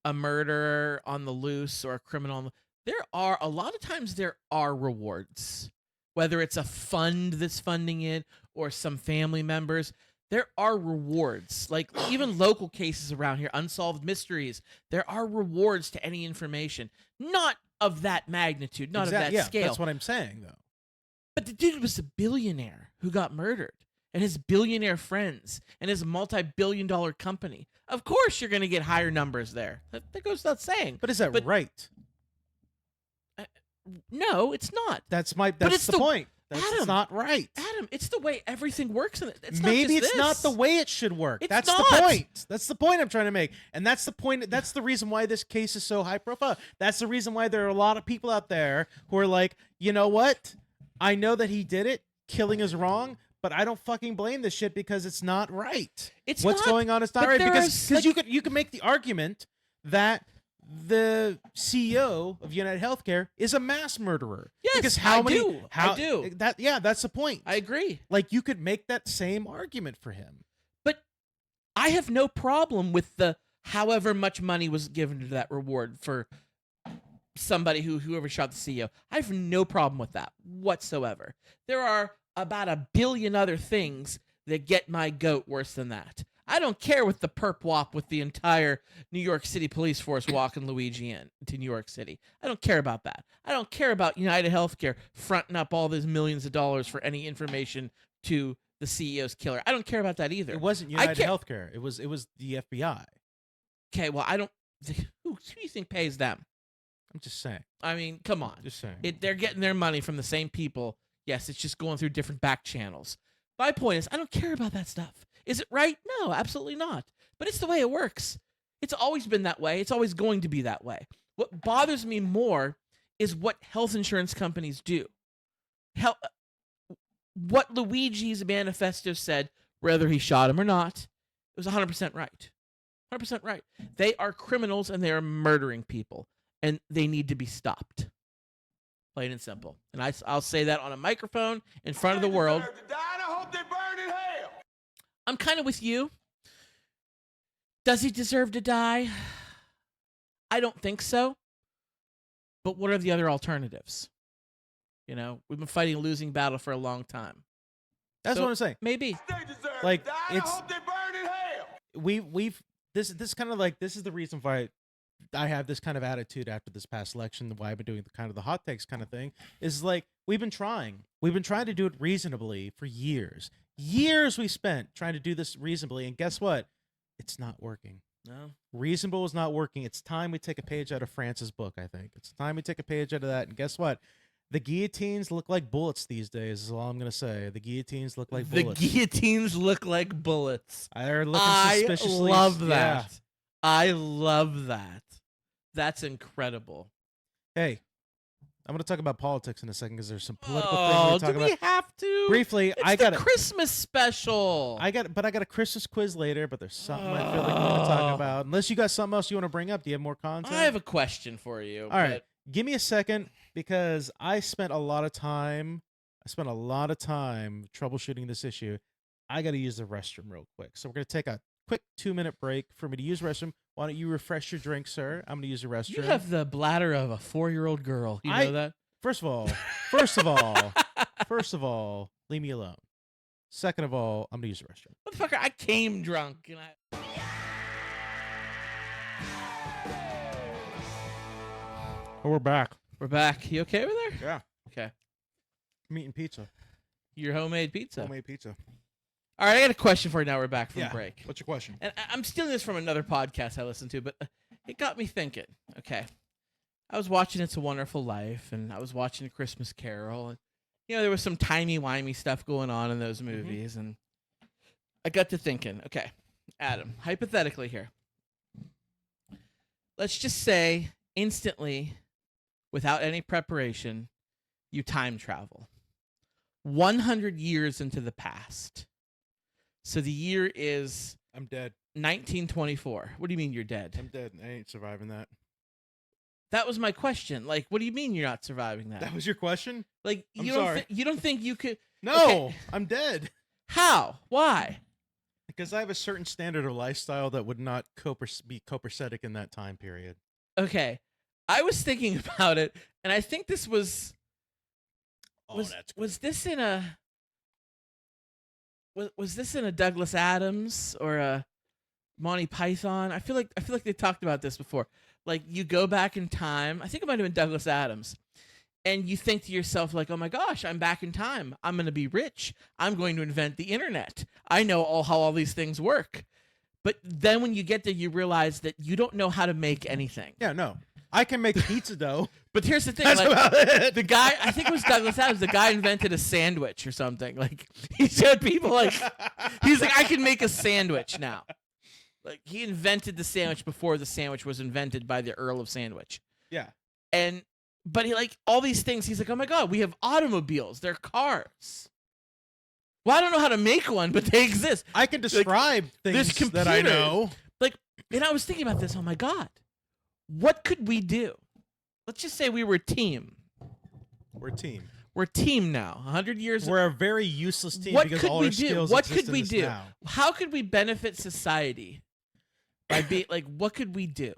a murderer on the loose or a criminal, there are rewards. Whether it's a fund that's funding it or some family members, there are rewards. Like even local cases around here, unsolved mysteries, there are rewards to any information. Not of that magnitude, not of that scale. That's what I'm saying, though. But the dude was a billionaire who got murdered, and his billionaire friends, and his multi-billion-dollar company. Of course you're going to get higher numbers there. That goes without saying. But is that right? No, it's not. That's the point. That's not right. Adam, it's the way everything works. Maybe it's not the way it should work. That's the point. That's the point I'm trying to make. And that's the point. That's the reason why this case is so high profile. That's the reason why there are a lot of people out there who are like, you know what? I know that he did it. Killing is wrong. But I don't fucking blame this shit because it's not right. What's going on is not right. Because you could make the argument that the CEO of United Healthcare is a mass murderer. Yes, because I do. That's the point. I agree. Like, you could make that same argument for him. But I have no problem with the however much money was given to that reward for somebody whoever shot the CEO. I have no problem with that whatsoever. There are about a billion other things that get my goat worse than that. I don't care with the perp wop with the entire New York City police force walking Luigi in to New York City. I don't care about that. I don't care about United Healthcare fronting up all these millions of dollars for any information to the CEO's killer. I don't care about that either. It wasn't United Healthcare. It was the FBI. Okay, well, I don't. Who do you think pays them? I'm just saying. I mean, come on. Just saying. They're getting their money from the same people. Yes, it's just going through different back channels. My point is, I don't care about that stuff. Is it right? No, absolutely not. But it's the way it works. It's always been that way. It's always going to be that way. What bothers me more is what health insurance companies do. What Luigi's manifesto said, whether he shot him or not, it was 100% right. 100% right. They are criminals and they are murdering people. And they need to be stopped. Plain and simple. And I'll say that on a microphone in front of the world. They deserve to die, and I hope they burn in hell. I'm kind of with you. Does he deserve to die? I don't think so. But what are the other alternatives? You know, we've been fighting a losing battle for a long time. That's what I'm saying. Maybe. They deserve Like, to die, and I it's- hope they burn in hell. This kind of like, this is the reason why I have this kind of attitude after this past election, why I've been doing the kind of the hot takes kind of thing, is like, we've been trying to do it reasonably for years. Years we spent trying to do this reasonably, and guess what? It's not working. No. Reasonable is not working. It's time we take a page out of France's book, I think. It's time we take a page out of that, and guess what? The guillotines look like bullets these days, is all I'm going to say. The guillotines look like bullets. The guillotines look like bullets. They're looking I suspiciously. love that. Yeah. I love that. That's incredible. Hey, I'm going to talk about politics in a second because there's some political Oh, things do we talk we about. have to? Briefly, It's I the got Christmas special. I got a Christmas quiz later, but there's something I feel like we want to talk about. Unless you got something else you want to bring up. Do you have more content? I have a question for you. All right. Give me a second because I spent a lot of time troubleshooting this issue. I got to use the restroom real quick. So we're going to take a quick 2-minute break for me to use the restroom. Why don't you refresh your drink, sir? I'm going to use the restroom. You have the bladder of a 4-year-old girl. You know that? First of all, leave me alone. Second of all, I'm going to use the restroom. Motherfucker, I came drunk. And Oh, we're back. We're back. You okay over there? Yeah. Okay. I'm eating pizza. Your homemade pizza. Homemade pizza. All right, I got a question for you now we're back from break. What's your question? And I'm stealing this from another podcast I listened to, but it got me thinking. Okay. I was watching It's a Wonderful Life, and I was watching A Christmas Carol, and, you know, there was some timey-wimey stuff going on in those movies, and I got to thinking, okay, Adam, hypothetically here, let's just say instantly, without any preparation, you time travel 100 years into the past. So the year is I'm dead. 1924. What do you mean you're dead? I'm dead. I ain't surviving that. That was my question. Like, what do you mean you're not surviving that? That was your question? Like, I'm you sorry. you don't think you could? No, Okay. I'm dead. How? Why? Because I have a certain standard of lifestyle that would not be copacetic in that time period. Okay, I was thinking about it, and I think this was was this in a was this in a Douglas Adams or a Monty Python? I feel like they talked about this before. Like, you go back in time. I think it might have been Douglas Adams. And you think to yourself, like, oh my gosh, I'm back in time. I'm going to be rich. I'm going to invent the internet. I know how all these things work. But then when you get there, you realize that you don't know how to make anything. Yeah, no. I can make pizza dough. But here's the thing. That's like, about it. the guy, I think it was Douglas Adams, the guy invented a sandwich or something. Like, he showed people, like, he's like, I can make a sandwich now. Like, he invented the sandwich before the sandwich was invented by the Earl of Sandwich. Yeah. But he, like, all these things, he's like, oh my God, we have automobiles. They're cars. Well, I don't know how to make one, but they exist. I can describe things this that I computer- know. Like, and I was thinking about this, oh my God. what could we do? Let's just say we were a team. We're a team. We're a team now. 100 years. We're a very useless team What because could all we our do? skills What exist could we in us do? now. How could we benefit society? By being like, what could we do?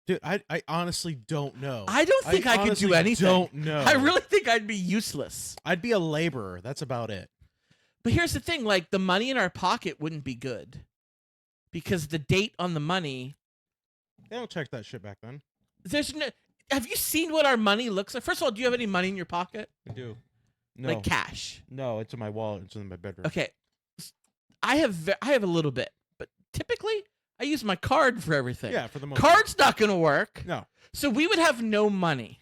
Dude, I honestly don't know. I don't think I could do anything. Don't know. I really think I'd be useless. I'd be a laborer. That's about it. But here's the thing, like the money in our pocket wouldn't be good. Because the date on the money, They don't check that shit back then. there's no have you seen what our money looks like? First of all, do you have any money in your pocket? I do. No. Like cash. No, it's in my wallet. It's in my bedroom. Okay. I have a little bit, but typically I use my card for everything. Yeah, for the most Card's not going to work. No. So we would have no money.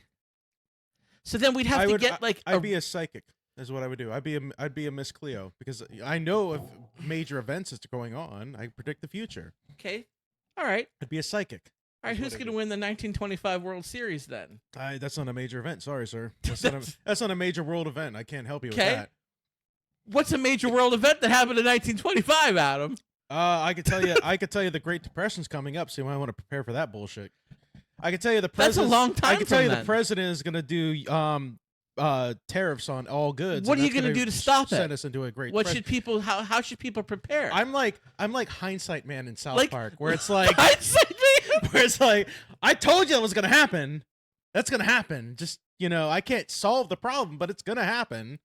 So then we'd have to get like I'd be a psychic. Is what I would do. I'd be a Miss Cleo because I know of major events that's going on. I predict the future. Okay. All right. I'd be a psychic. All right, who's going to win the 1925 World Series then? That's not a major event. Sorry, sir. That's not a major world event. I can't help you with that. What's a major world event that happened in 1925, Adam? I could tell you. I could tell you the Great Depression's coming up, so you might want to prepare for that bullshit. I could tell you the president. That's a long time. I could tell you then. the president is going to do tariffs on all goods. What and are you that's going to do to stop it? Send us into a great. What should people? How should people prepare? I'm like hindsight man in South Like- Park, where it's like Hindsight man? where it's like I told you that was going to happen. That's going to happen. Just I can't solve the problem, but it's going to happen.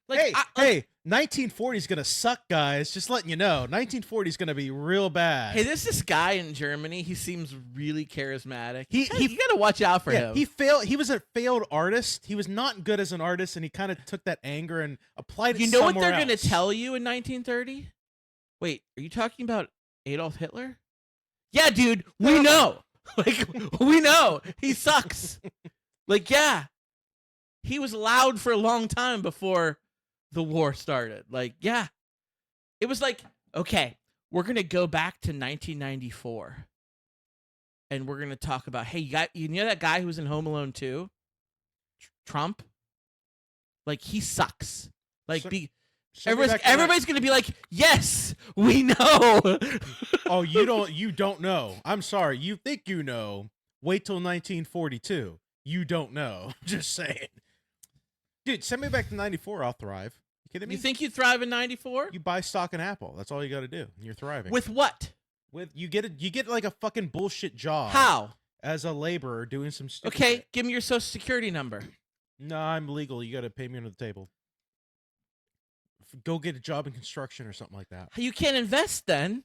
Like, Hey, 1940 is going to suck, guys. Just letting you know, 1940 is going to be real bad. Hey, there's this guy in Germany. He seems really charismatic. You got to watch out for him. He failed. He was a failed artist. He was not good as an artist, and he kind of took that anger and applied it. You know what somewhere they're going to else. tell you in 1930? Wait, are you talking about Adolf Hitler? Yeah, dude, we know. Like, we know. He sucks. Like, yeah. He was loud for a long time before the war started. Like, yeah. It was like, okay, we're going to go back to 1994. And we're going to talk about, hey, you know that guy who was in Home Alone 2? Trump? Like, he sucks. Like, everybody's going to be like, yes, we know. Oh, you don't know. I'm sorry. You think you know. Wait till 1942. You don't know. Just saying. Dude, send me back to 94. I'll thrive. You kidding me? You think you thrive in 94? You buy stock in Apple. That's all you got to do. And you're thriving. With what? You get like a fucking bullshit job. How? As a laborer doing some stupid Okay, shit. give me your social security number. No, I'm legal. You got to pay me under the table. Go get a job in construction or something like that. You can't invest then.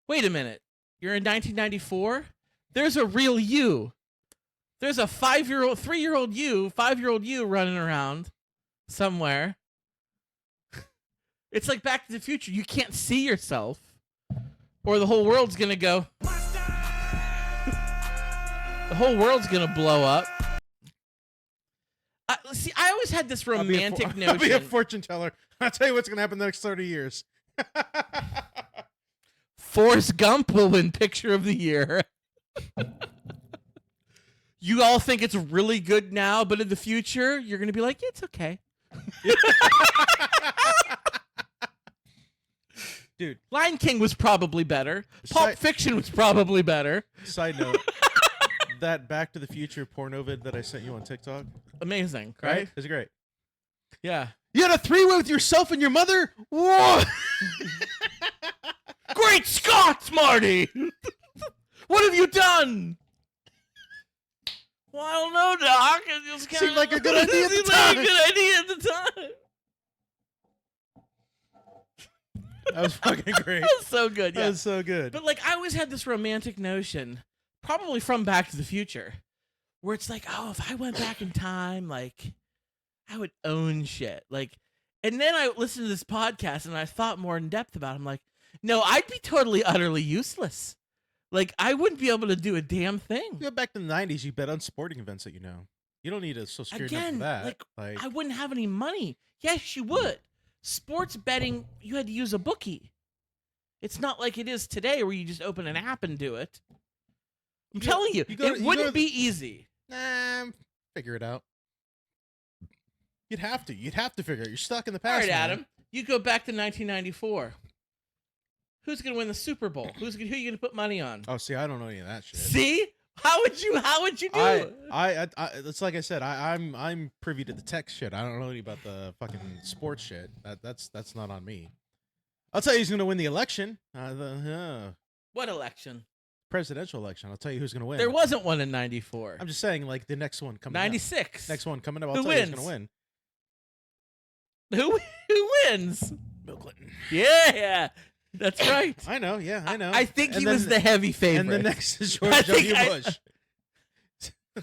Wait a minute. You're in 1994? There's a real you. There's a 5-year-old, 3-year-old you, 5-year-old you running around somewhere. It's like Back to the Future. You can't see yourself, or the whole world's going to go. The whole world's going to blow up. See, I always had this romantic notion. I'll be a fortune teller. I'll tell you what's going to happen the next 30 years. Forrest Gump will win Picture of the Year. You all think it's really good now, but in the future, you're going to be like, yeah, it's okay. Dude, Lion King was probably better. Pulp Fiction was probably better. Side note, that Back to the Future porno vid that I sent you on TikTok. Amazing, Right? right? It's great. Yeah. You had a three-way with yourself and your mother? Whoa! Great Scott, Marty! What have you done? Well, I don't know, Doc. It just kinda, Seemed like a good idea at the seemed time. like a good idea at the time. That was fucking great. That was so good, yeah. That was so good. But, like, I always had this romantic notion, probably from Back to the Future, where it's like, oh, if I went back in time, like, I would own shit. Like, and then I listened to this podcast and I thought more in depth about it. I'm like, no, I'd be totally, utterly useless. Like, I wouldn't be able to do a damn thing. You go back to the 90s, you bet on sporting events that you know. You don't need a social security number Again, for that. like, I wouldn't have any money. Yes, you would. Sports betting, you had to use a bookie. It's not like it is today where you just open an app and do it. I'm telling you, it wouldn't be easy. Nah, figure it out. You'd have to. You'd have to figure it. You're stuck in the past. All right, man. Adam, you go back to 1994. Who's gonna win the Super Bowl? Who are you gonna put money on? Oh, see, I don't know any of that shit. See, how would you do it? I it's like I said, I'm privy to the tech shit. I don't know any about the fucking sports shit. That's not on me. I'll tell you who's gonna win the election. What election? Presidential election. I'll tell you who's gonna win. There wasn't one in '94. I'm just saying, like the next one coming. '96. Next one coming up. I'll Who tell you who's wins? gonna win. Who wins? Bill Clinton. Yeah, that's right. I know. Yeah, I know. I think And he then- was the heavy favorite. And the next is George W. Bush.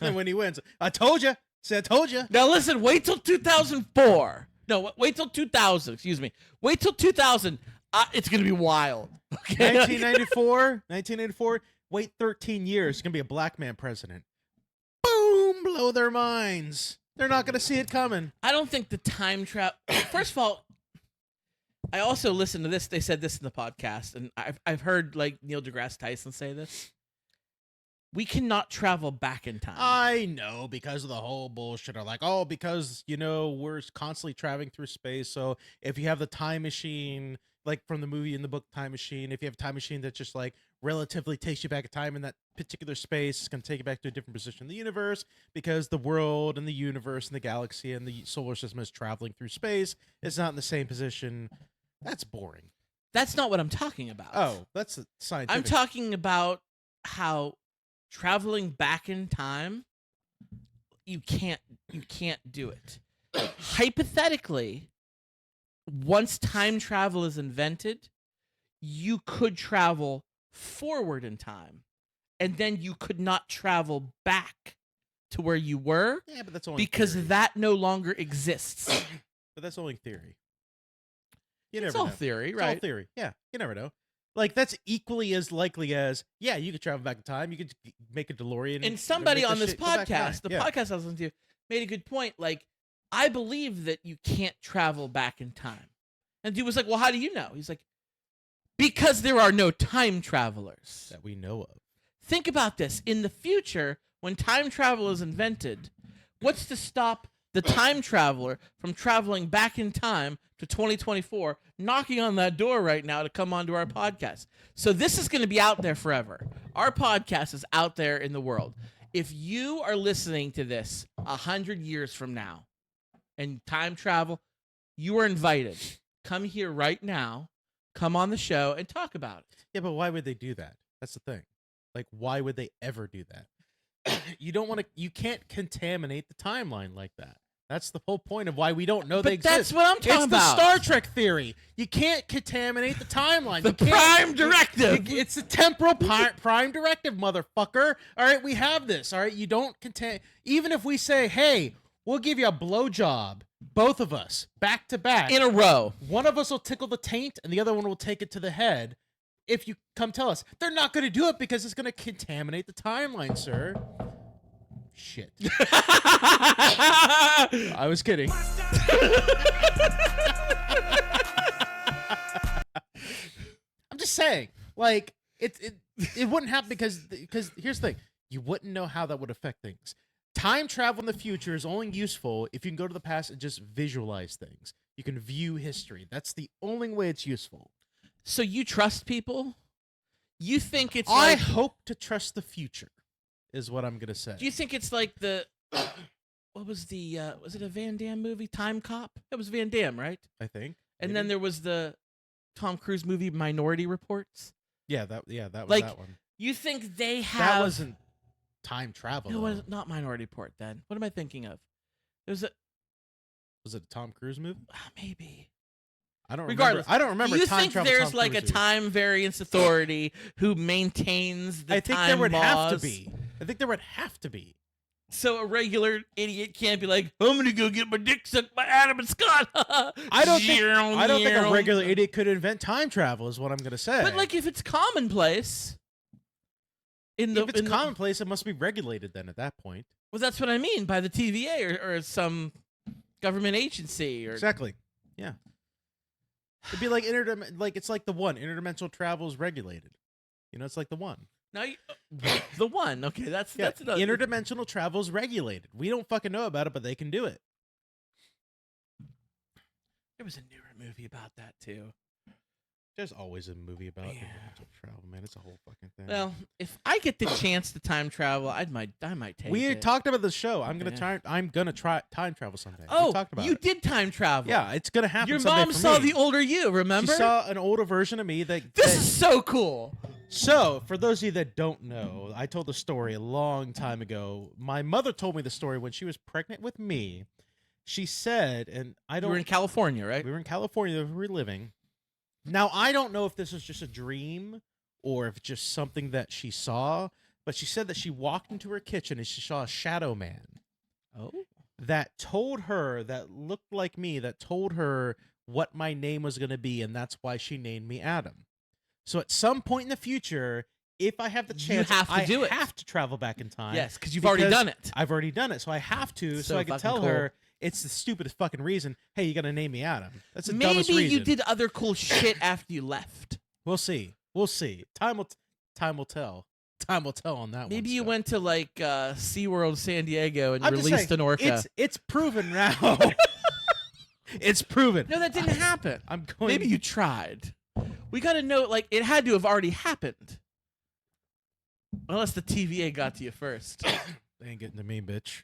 And when he wins, I told you. See, I told you. Now listen, wait till 2004. No, wait till 2000. Excuse me. Wait till 2000. It's gonna be wild. Okay. 1994. Wait 13 years. It's gonna be a black man president. Boom! Blow their minds. They're not gonna see it coming. I don't think the time travel. First of all, I also listened to this. They said this in the podcast, and I've heard like Neil deGrasse Tyson say this. We cannot travel back in time. I know, because of the whole bullshit. Are like, oh, because we're constantly traveling through space. So if you have the time machine, like from the movie and the book Time Machine, if you have a time machine that just like relatively takes you back in time in that particular space, it's going to take you back to a different position in the universe, because the world and the universe and the galaxy and the solar system is traveling through space. It's not in the same position. That's boring. That's not what I'm talking about. Oh, that's a scientific. I'm talking about how traveling back in time, you can't do it. Hypothetically, once time travel is invented, you could travel forward in time, and then you could not travel back to where you were. Yeah, but that's only because theory. that no longer exists. But that's only theory. You It's never all know. theory, It's right? all theory. Yeah, you never know. Like, that's equally as likely as, yeah, you could travel back in time. You could make a DeLorean. And somebody make on this shit go back in time. podcast, the Yeah. podcast I was listening to, made a good point. Like, I believe that you can't travel back in time. And dude was like, well, how do you know? He's like, because there are no time travelers. That we know of. Think about this. In the future, when time travel is invented, what's to stop the time traveler from traveling back in time to 2024, knocking on that door right now to come onto our podcast? So this is going to be out there forever. Our podcast is out there in the world. If you are listening to this 100 years from now and time travel, you are invited. Come here right now. Come on the show and talk about it. Yeah, but why would they do that? That's the thing. Like, why would they ever do that? You can't contaminate the timeline like that. That's the whole point of why we don't know they But that's exist. what I'm talking It's about. the Star Trek theory. You can't contaminate the timeline. The You can't- prime directive. It's the temporal prime directive, motherfucker. All right, we have this. All right, you don't even if we say, hey, we'll give you a blowjob, both of us, back to back. In a row. One of us will tickle the taint and the other one will take it to the head. If you come tell us, they're not going to do it because it's going to contaminate the timeline, sir. Shit. I was kidding. I'm just saying, like, it wouldn't happen because here's the thing. You wouldn't know how that would affect things. Time travel in the future is only useful if you can go to the past and just visualize things. You can view history. That's the only way it's useful. So you trust people? You think it's I like... hope to trust the future, is what I'm going to say. Do you think it's like the... What was the... was it a Van Damme movie? Time Cop? It was Van Damme, right? I think. And then there was the Tom Cruise movie Minority Reports. Yeah, that was Like, that one. You think they have... That wasn't time travel. No, though. it was not Minority Report then. What am I thinking of? It Was it a Tom Cruise movie? maybe. I don't Regardless, remember. I don't remember. You time think travel there's Tom like Cruise a movie. time variance authority who maintains the I think time there would have laws? to be. I think there would have to be. So a regular idiot can't be like, I'm gonna go get my dick sucked by Adam and Scott. I don't think a regular idiot could invent time travel. Is what I'm going to say. But like, if it's commonplace, if it's commonplace, it must be regulated. Then at that point, well, that's what I mean by the TVA or some government agency or exactly. Yeah. It'd be like it's like the one interdimensional travel is regulated. You know, it's like the one. Now the one. Okay, that's another. Interdimensional travel is regulated. We don't fucking know about it, but they can do it. There was a newer movie about that too. There's always a movie about interdimensional travel, man. It's a whole fucking thing. Well, if I get the chance to time travel, I might take we it. talked about the show. I'm gonna try time travel someday. Oh, we talked about you it. did time travel. Yeah, it's gonna happen. Your someday mom for saw me. the older you. Remember? She saw an older version of me. This is so cool. So, for those of you that don't know, I told the story a long time ago. My mother told me the story when she was pregnant with me. She said, and I don't. You were in California, right? We were in California. We were living. Now, I don't know if this was just a dream or if it's just something that she saw, but she said that she walked into her kitchen and she saw a shadow man. Oh. That told her, that looked like me, that told her what my name was going to be, and that's why she named me Adam. So at some point in the future, if I have the chance, you have to do it. I have to travel back in time. Yes, because you've already done it. I've already done it, so I have to, so I can tell her it's the stupidest fucking reason. Hey, you got to name me Adam. That's the dumbest reason. Maybe you did other cool shit after you left. We'll see. We'll see. Time will tell. Time will tell on that one. Maybe you went to like SeaWorld San Diego and I'm just released saying, an orca. It's proven now. It's proven. No, that didn't happen. I'm going. Maybe you tried. We got to know, like, it had to have already happened. Unless the TVA got to you first. They ain't getting to me, bitch.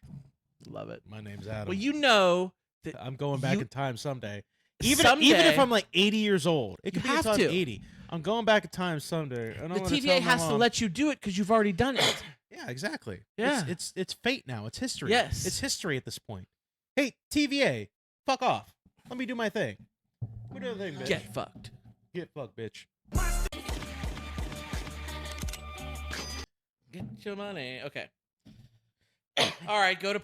Love it. My name's Adam. Well, you know that I'm going back in time someday. Even Someday. if I'm like 80 years old, it could be have until I'm to. 80. I'm going back in time someday. And the TVA has to let you do it because you've already done it. Yeah, exactly. Yeah. It's fate now. It's history. Yes. It's history at this point. Hey, TVA, fuck off. Let me do my thing. Let me do the thing, bitch. Get fucked. Get fucked, bitch. Get your money. Okay. All right, go to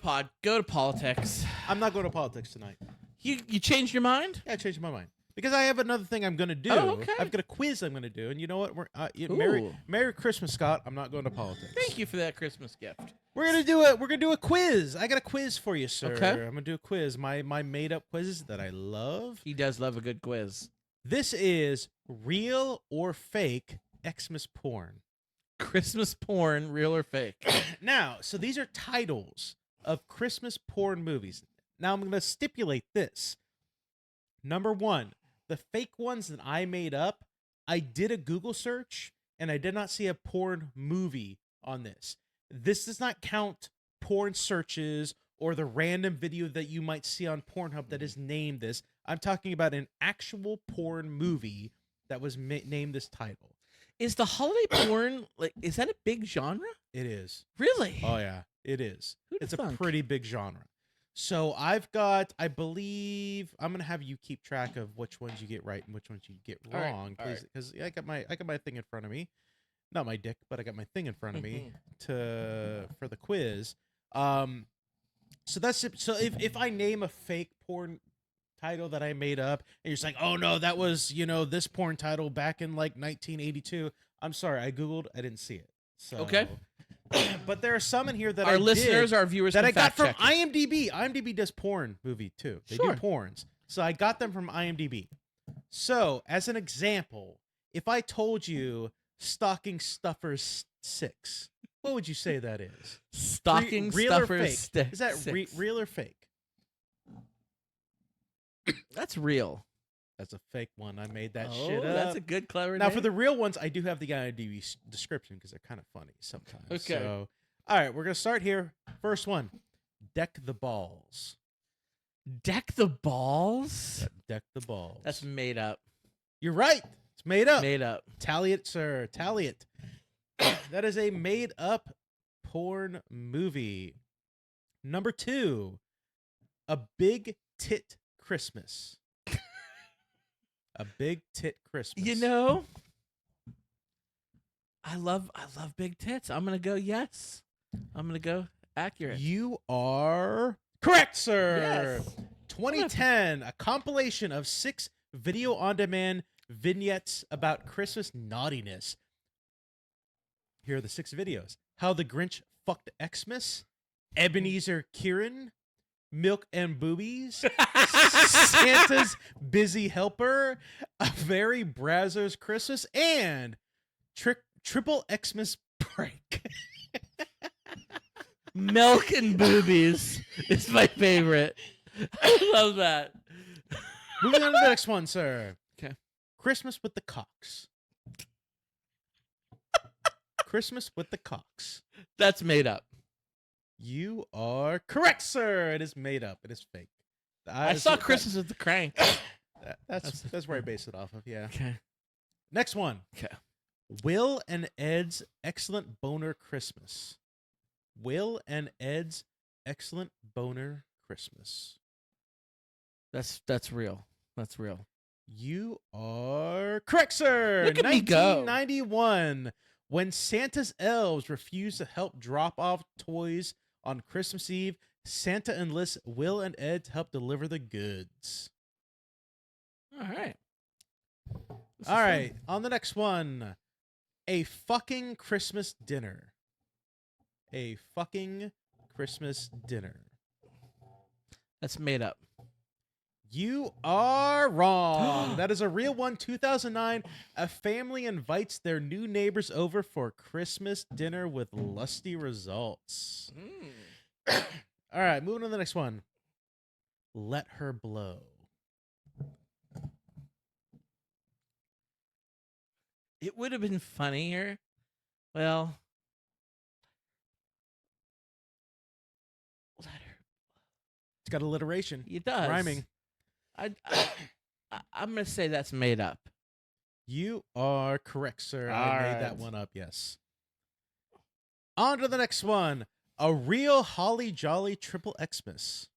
politics. I'm not going to politics tonight. You changed your mind? Yeah, I changed my mind. Because I have another thing I'm going to do. Oh, okay. I've got a quiz I'm going to do. And you know what? Ooh. Merry Christmas, Scott. I'm not going to politics. Thank you for that Christmas gift. We're going to do a quiz. I got a quiz for you, sir. Okay. I'm going to do a quiz. My made-up quizzes that I love. He does love a good quiz. This is real or fake Xmas porn. Christmas porn, real or fake? Now, so these are titles of Christmas porn movies. Now, I'm going to stipulate this. Number one, the fake ones that I made up, I did a Google search, and I did not see a porn movie on this. This does not count porn searches or the random video that you might see on Pornhub that is named this. I'm talking about an actual porn movie that was named this title. Is the holiday porn, like, is that a big genre? It is. Really? Oh, yeah, it is. Who'd It's thunk? a pretty big genre. So I've got, I believe, I'm gonna have you keep track of which ones you get right and which ones you get All right, wrong, all right. because I got my thing in front of me, not my dick, but I got my thing in front of me for the quiz. So that's it. So if I name a fake porn title that I made up, and you're saying, oh no, that was this porn title back in like 1982. I'm sorry, I googled, I didn't see it. So Okay. But there are some in here that Our I listeners, did our viewers that can I got from fact check it. IMDb. IMDb does porn movie too. They Sure. do porns. So I got them from IMDb. So as an example, if I told you Stocking Stuffers 6, what would you say that is? Stocking real or Stuffers fake? Is that 6. real or fake? That's real. That's a fake one. I made that Oh, shit up. that's a good, clever Now, name. for the real ones, I do have the IMDb description because they're kind of funny sometimes. Okay. So, all right, we're going to start here. First one, Deck the Balls. Deck the Balls? Deck the Balls. That's made up. You're right. It's made up. Made up. Tally it, sir. Tally it. That is a made-up porn movie. Number 2, A Big Tit Christmas. A Big Tit Christmas. You know, I love big tits. I'm gonna go yes. I'm gonna go accurate. You are correct, sir. Yes. 2010, a compilation of 6 video-on-demand vignettes about Christmas naughtiness. Here are the 6 videos. How the Grinch Fucked Xmas, Ebenezer Kieran, Milk and Boobies, Santa's Busy Helper, A Very Brazzers Christmas, and Triple Xmas Break. Milk and Boobies is my favorite. I love that. Moving on to the next one, sir. Okay. Christmas with the Cocks. Christmas with the Cocks. That's made up. You are correct, sir. It is made up. It is fake. I saw Christmas with the Crank. That's where I base it off of. Yeah. Okay. Next one. Okay. Will and Ed's Excellent Boner Christmas. Will and Ed's Excellent Boner Christmas. That's real. That's real. You are correct, sir. Look at me go. 1991, when Santa's elves refuse to help drop off toys on Christmas Eve, Santa enlists Will and Ed to help deliver the goods. All right. All right. On the next one, a fucking Christmas dinner. A fucking Christmas dinner. That's made up. You are wrong. That is a real one. 2009, a family invites their new neighbors over for Christmas dinner with lusty results. All right, moving on to the next one. Let Her Blow. It would have been funnier. Well, let her. It's got alliteration. It does. Rhyming. I'm gonna say that's made up. You are correct, sir. All I made right. that one up, yes. On to the next one. A real Holly Jolly Triple Xmas.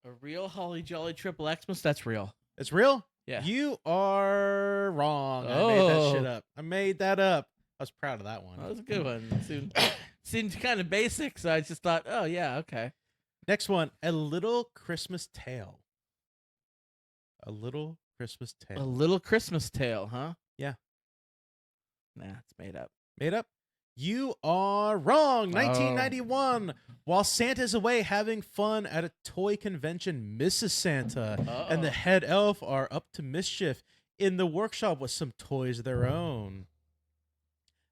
A real Holly Jolly Triple Xmas. That's real. It's real? Yeah. You are wrong. I made that shit up. I made that up. I was proud of that one. That was a good one. Seemed kind of basic, so I just thought, oh yeah, okay. Next one. A Little Christmas Tale. A Little Christmas Tale. A Little Christmas Tale, huh? Yeah. Nah, it's made up. Made up? You are wrong. 1991. While Santa's away having fun at a toy convention, Mrs. Santa and the head elf are up to mischief in the workshop with some toys of their own.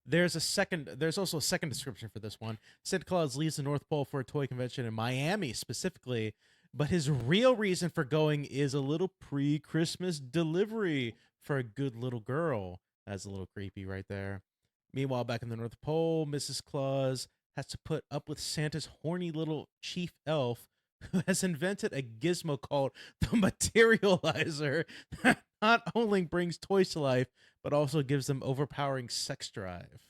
There's also a second description for this one. Santa Claus leaves the North Pole for a toy convention in Miami specifically, but his real reason for going is a little pre-Christmas delivery for a good little girl. That's a little creepy right there. Meanwhile, back in the North Pole, Mrs. Claus has to put up with Santa's horny little chief elf who has invented a gizmo called the Materializer that not only brings toys to life, but also gives them overpowering sex drive.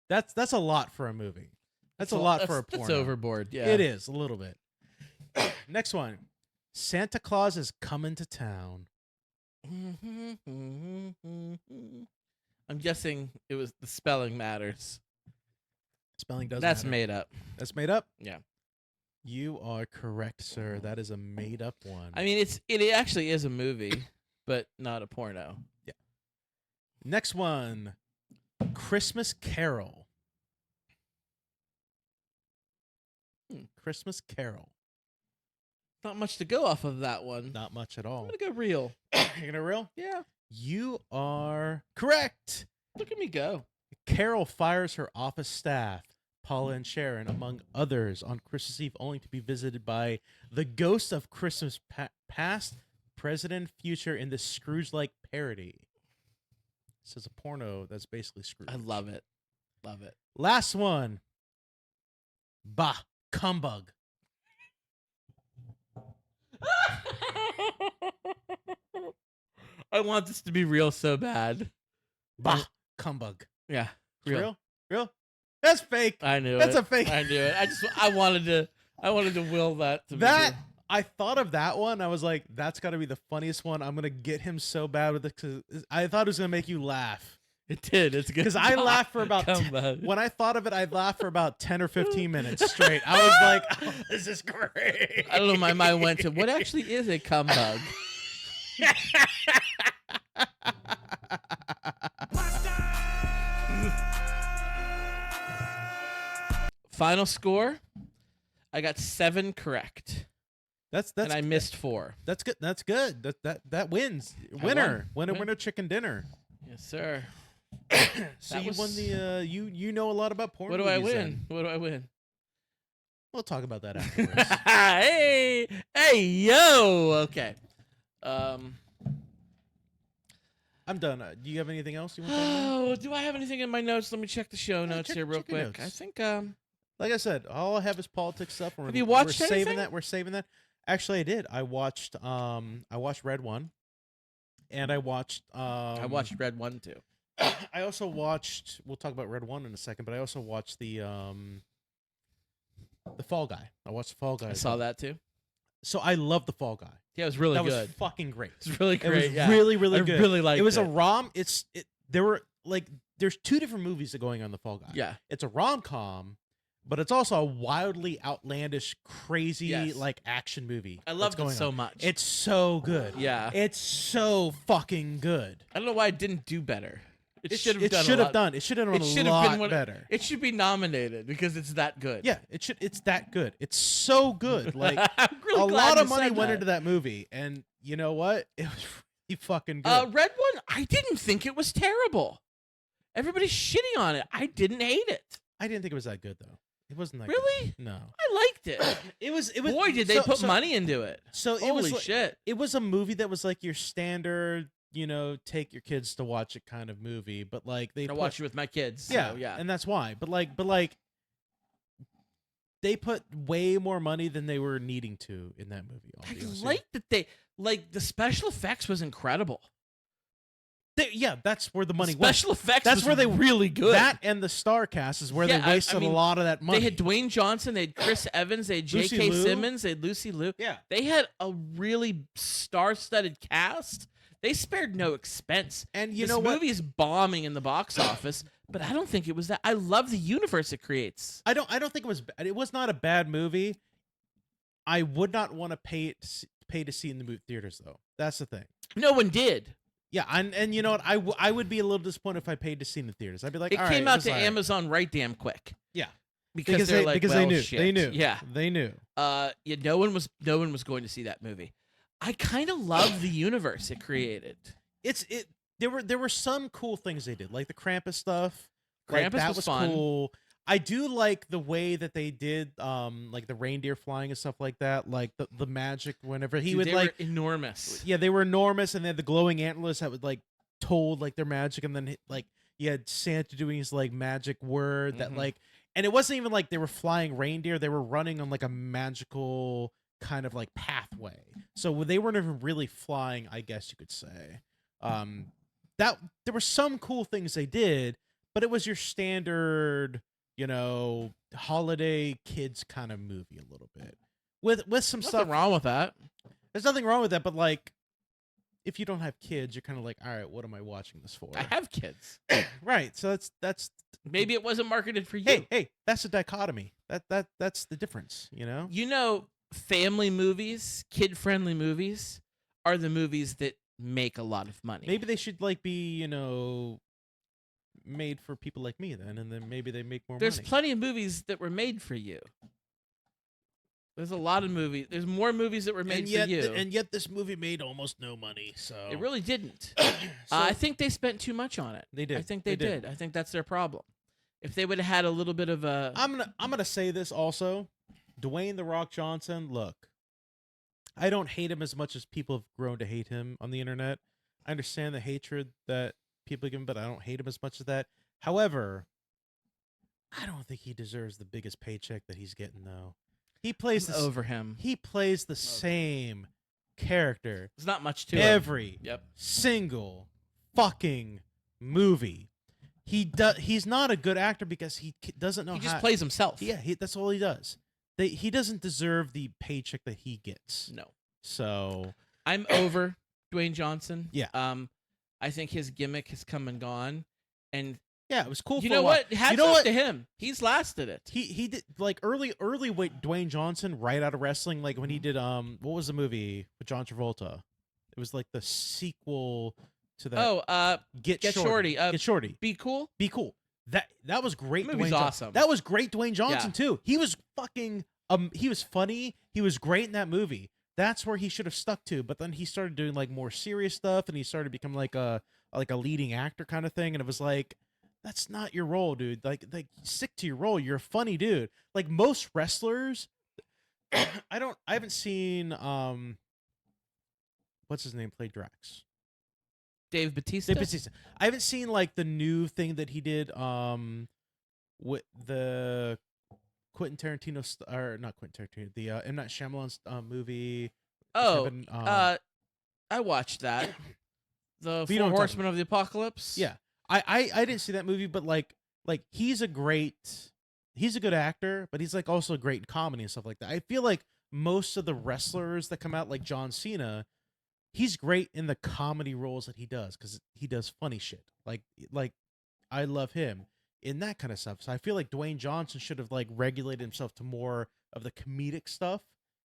That's a lot for a movie. That's a lot for a porno. That's overboard, yeah. It is, a little bit. Next one. Santa Claus is coming to town. I'm guessing it was the spelling matters. Spelling does That's matter. made up. That's made up? Yeah. You are correct, sir. That is a made up one. I mean, it actually is a movie, but not a porno. Yeah. Next one. Christmas Carol. Christmas Carol. Not much to go off of that one. Not much at all. I'm gonna go real. You're gonna real? Yeah. You are correct. Look at me go. Carol fires her office staff, Paula and Sharon, among others, on Christmas Eve, only to be visited by the ghost of Christmas past, present, and future in this Scrooge-like parody. This is a porno that's basically Scrooge. I love it. Love it. Last one. Bah, cumbug. I want this to be real so bad. Bah, cumbug. Yeah. Real? Real? That's fake. I knew That's it. a fake. I knew it. I wanted to will that to that be. I thought of that one. I was like, that's got to be the funniest one. I'm gonna get him so bad with it because I thought it was gonna make you laugh. It did. It's good. Because I laughed for about when I thought of it, I laughed for about 10 or 15 minutes straight. I was like, oh, this is great. I don't know. My mind went to what actually is a cum bug. Final score. I got 7 correct. That's and I missed 4. That's good. That's good. That wins. Winner. Winner chicken dinner. Yes, sir. So you won the you know a lot about porn. What do I movies, win? then. What do I win? We'll talk about that afterwards. hey, yo. Okay. I'm done. Do you have anything else you want to talk about? Oh, do I have anything in my notes? Let me check the show notes here real check your quick. I notes. think Like I said, all I have is politics stuff. Have you watched We're saving anything? that. We're saving that. Actually, I did. I watched Red One, and I watched Red One too. I also watched. We'll talk about Red One in a second, but I also watched the Fall Guy. I watched Fall Guy. I saw that too. So I love the Fall Guy. Yeah, it was really that good. was fucking great. It's really great. It was yeah. really, really I good. really liked it. It was a rom. There were like there's two different movies that are going on the Fall Guy. Yeah. It's a rom-com, but it's also a wildly outlandish, crazy Yes. like action movie. I loved that's it going so on. much. It's so good. Yeah. It's so fucking good. I don't know why it didn't do better. It should have It done. should a have lot. done. It should have done It a should have lot been one, better. It should be nominated because it's that good. Yeah, it should. It's that good. It's so good. Like I'm really a glad lot you of money said went that. into that movie, and you know what? It was really fucking good. Red One, I didn't think it was terrible. Everybody's shitting on it. I didn't hate it. I didn't think it was that good though. It wasn't that Really? good. No. I liked it. It was. Boy, did they put money into it. So it Holy was. Like, shit. it was a movie that was like your standard, take your kids to watch it kind of movie, but like they I watch it with my kids. Yeah, So, yeah. and that's why. But like, they put way more money than they were needing to in that movie. I'll I be honest with you. liked that they the special effects was incredible. Yeah, that's where the money Special went. effects. That's was where they really good. That and the star cast is where Yeah, they wasted I mean, a lot of that money. They had Dwayne Johnson, they had Chris Evans, they had Lucy J.K. Liu. Simmons, they had Lucy Liu. Yeah. They had a really star-studded cast. They spared no expense. And you this know what? movie is bombing in the box office, but I don't think it was that. I love the universe it creates. I don't think it was bad. It was not a bad movie. I would not want to pay to see in the movie theaters though. That's the thing. No one did. Yeah, and you know what? I would be a little disappointed if I paid to see in the theaters. I'd be like, It all came right, out it's to all right. Amazon right damn quick. Yeah, Because they're like, they well, knew shit. they knew Yeah. they knew. Yeah, no one was going to see that movie. I kind of love the universe it created. There were some cool things they did, like the Krampus stuff. Krampus that was fun. cool. I do like the way that they did, like the reindeer flying and stuff like that. Like the magic whenever he Dude, would they like, were enormous. yeah, they were enormous, and they had the glowing antlers that would like told like their magic, and then like you had Santa doing his like magic word that Mhm. like, and it wasn't even like they were flying reindeer; they were running on like a magical kind of like pathway. So they weren't even really flying, I guess you could say. That there were some cool things they did, but it was your standard, holiday kids kind of movie a little bit with some Nothing stuff. wrong with that. There's nothing wrong with that, but like, if you don't have kids, you're kind of like, all right, what am I watching this for? I have kids. Right. So that's Maybe it wasn't marketed for you. hey, that's a dichotomy. That's the difference, Family movies, kid-friendly movies are the movies that make a lot of money. Maybe they should like be, made for people like me then, and then maybe they make more There's money. plenty of movies that were made for you. There's a lot of movies. There's more movies that were made and yet, for you. and yet this movie made almost no money. So It really didn't. So- I think they spent too much on it. They did. I think they They did. did. I think that's their problem. If they would have had a little bit of a, I'm gonna say this also. Dwayne the Rock Johnson, look, I don't hate him as much as people have grown to hate him on the internet. I understand the hatred that people give him, but I don't hate him as much as that. However, I don't think he deserves the biggest paycheck that he's getting though. He plays I'm over him. He plays the same character There's not much to it. every Yep. single fucking movie. He's not a good actor because he doesn't know He how. just plays himself. Yeah, that's all he does. He doesn't deserve the paycheck that he gets. No. So I'm over Dwayne Johnson. Yeah. I think his gimmick has come and gone. And yeah, it was cool. you for know a while. what? Hats You know off what? to him. He's lasted it. He did like early Dwayne Johnson right out of wrestling, like when he did what was the movie with John Travolta? It was like the sequel to that. Get Shorty. Get Shorty. Be Cool. Be Cool. That was great. That movie's Dwayne awesome. That was great. Dwayne Johnson Yeah. too. He was fucking. He was funny. He was great in that movie. That's where he should have stuck to. But then he started doing like more serious stuff, and he started to become like a leading actor kind of thing. And it was like, that's not your role, dude. Like stick to your role. You're a funny dude. Like most wrestlers, I haven't seen what's his name play Drax. Dave Bautista. Dave Bautista. I haven't seen like the new thing that he did with the Quentin Tarantino or not Quentin Tarantino, the M. Night Shyamalan's movie. Oh, Kevin, I watched that. The you know Four what I'm Horsemen of the Apocalypse. Yeah, I didn't see that movie, but like he's a good actor, but he's like also great in comedy and stuff like that. I feel like most of the wrestlers that come out, like John Cena, he's great in the comedy roles that he does because he does funny shit. Like I love him in that kind of stuff. So I feel like Dwayne Johnson should have like regulated himself to more of the comedic stuff,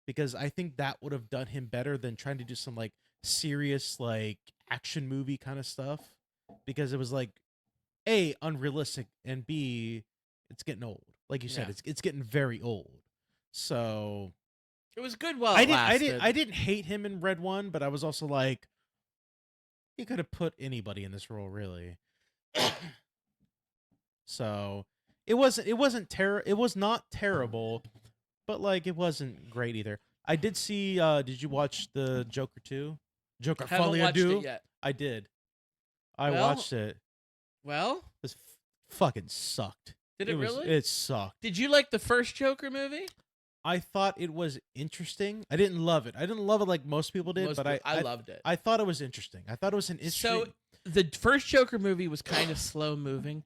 because I think that would have done him better than trying to do some like serious like action movie kind of stuff, because it was like A, unrealistic, and B, it's getting old. Like you said, it's getting very old. So it was good while I it lasted. I didn't hate him in Red One, but I was also like, he could have put anybody in this role, really. So it was not terrible, but like it wasn't great either. I did see. Did you watch the Joker 2? Joker Haven't watched it yet. I did. I Well, watched it. Well, It fucking sucked. did it really? It sucked. Did you like the first Joker movie? I thought it was interesting. I didn't love it. I didn't love it like most people did, but I loved it. I thought it was interesting. I thought it was an interesting. So the first Joker movie was kind of slow moving,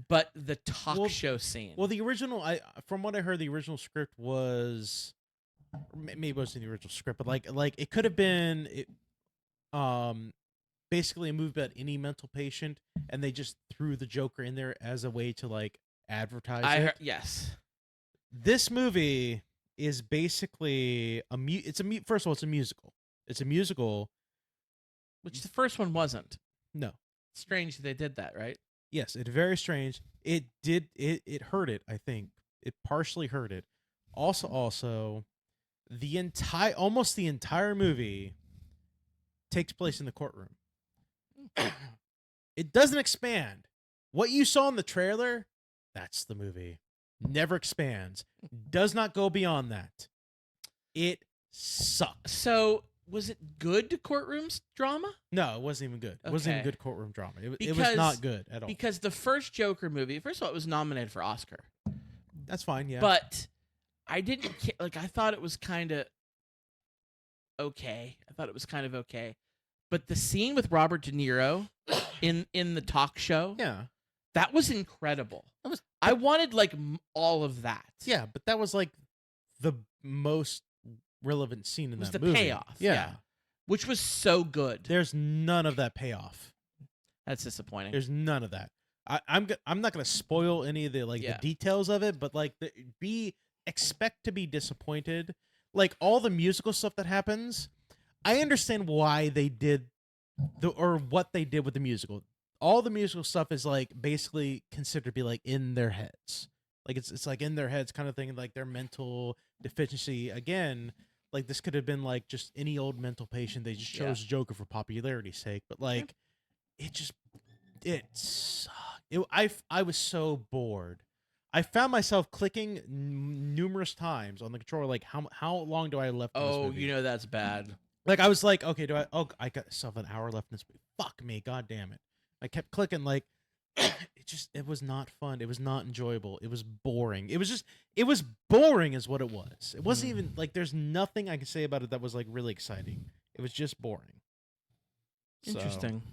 but the talk show scene. Well, the original, from what I heard, the original script was, maybe it wasn't the original script, but like it could have been, basically a movie about any mental patient, and they just threw the Joker in there as a way to like advertise it. Yes. This movie is basically first of all, it's a musical. It's a musical, Which the first one wasn't. no. Strange they did that, right? Yes, it's very strange. It hurt it, I think. It partially hurt it. Also, almost the entire movie takes place in the courtroom. It doesn't expand. What you saw in the trailer, that's the movie. Never expands. Does not go beyond that. It sucks. So was it good courtroom drama? No, it wasn't even good. It wasn't even Okay. good courtroom drama. It was not good at all. Because the first Joker movie, first of all, it was nominated for Oscar. That's fine, yeah. But I didn't like. I thought it was kind of okay. But the scene with Robert De Niro in the talk show, yeah, that was incredible. I wanted like all of that. yeah, but that was like the most relevant scene in It was that the movie. payoff. Yeah. Which was so good. There's none of that payoff. That's disappointing. There's none of that. I'm not gonna spoil any of the the details of it, but like expect to be disappointed. Like all the musical stuff that happens, I understand why they did what they did with the musical. All the musical stuff is like basically considered to be like in their heads. Like it's like in their heads kind of thing, like their mental deficiency. Again, like this could have been like just any old mental patient. They just chose Joker for popularity's sake, but like it sucked. I was so bored. I found myself clicking numerous times on the controller. Like how long do I have left? In this movie? You know that's bad. Like I was like, okay, I got myself an hour left in this movie. Fuck me, god damn it. I kept clicking like it was not fun. It was not enjoyable. It was boring. It was boring is what it was. It wasn't even like there's nothing I can say about it that was like really exciting. It was just boring. Interesting. So,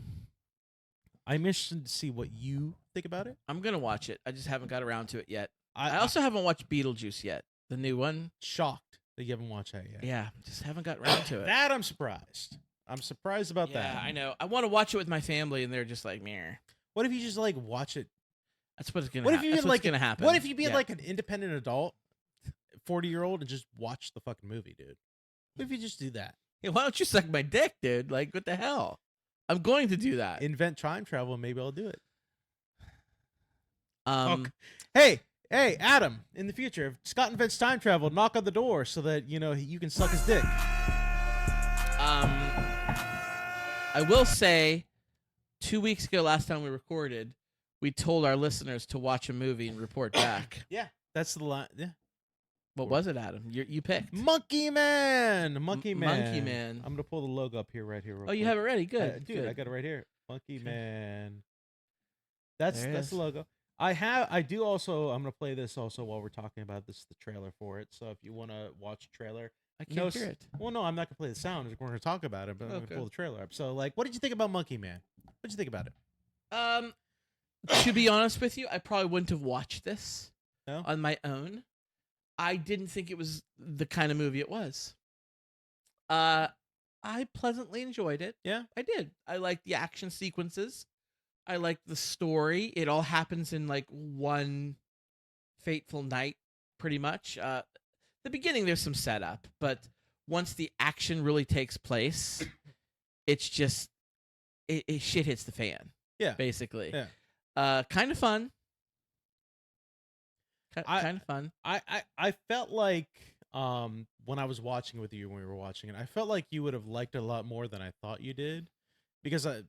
I'm interested to see what you think about it. I'm gonna watch it. I just haven't got around to it yet. I also haven't watched Beetlejuice yet. The new one. Shocked that you haven't watched that yet. Yeah, just haven't got around to it. That I'm surprised. I'm surprised about that. Yeah, I know. I want to watch it with my family, and they're just like, meh. What if you just like watch it? That's what's gonna. What if you That's been what's like gonna happen? What if you be like an independent adult, 40-year-old, and just watch the fucking movie, dude? What if you just do that? Hey, why don't you suck my dick, dude? Like, what the hell? I'm going to do that. Invent time travel, and maybe I'll do it. Hey, Hey, Adam! In the future, if Scott invents time travel, knock on the door so that you can suck his dick. I will say, 2 weeks ago, last time we recorded, we told our listeners to watch a movie and report back. Yeah, that's the line. Yeah. What was it, Adam? You picked Monkey Man. Monkey Man. I'm gonna pull the logo up here, right here. Real Oh, you quick. have it ready. Good, Dude, good. I got it right here. Monkey Okay. Man. That's There it the is. logo. I do also. I'm gonna play this also while we're talking about this. The trailer for it. So if you want to watch a trailer, I can't hear it. Well, no, I'm not gonna play the sound. We're gonna talk about it, but I'm Okay. gonna pull the trailer up. So, like, what did you think about Monkey Man? What did you think about it? To be honest with you, I probably wouldn't have watched this No? on my own. I didn't think it was the kind of movie it was. I pleasantly enjoyed it. Yeah? I did. I liked the action sequences. I liked the story. It all happens in like one fateful night, pretty much. The beginning, there's some setup, but once the action really takes place, it's just it shit hits the fan. Yeah. Basically. Yeah. Kind of fun. I- Kind of fun. I felt like when I was watching with you when we were watching it, I felt like you would have liked it a lot more than I thought you did, because you're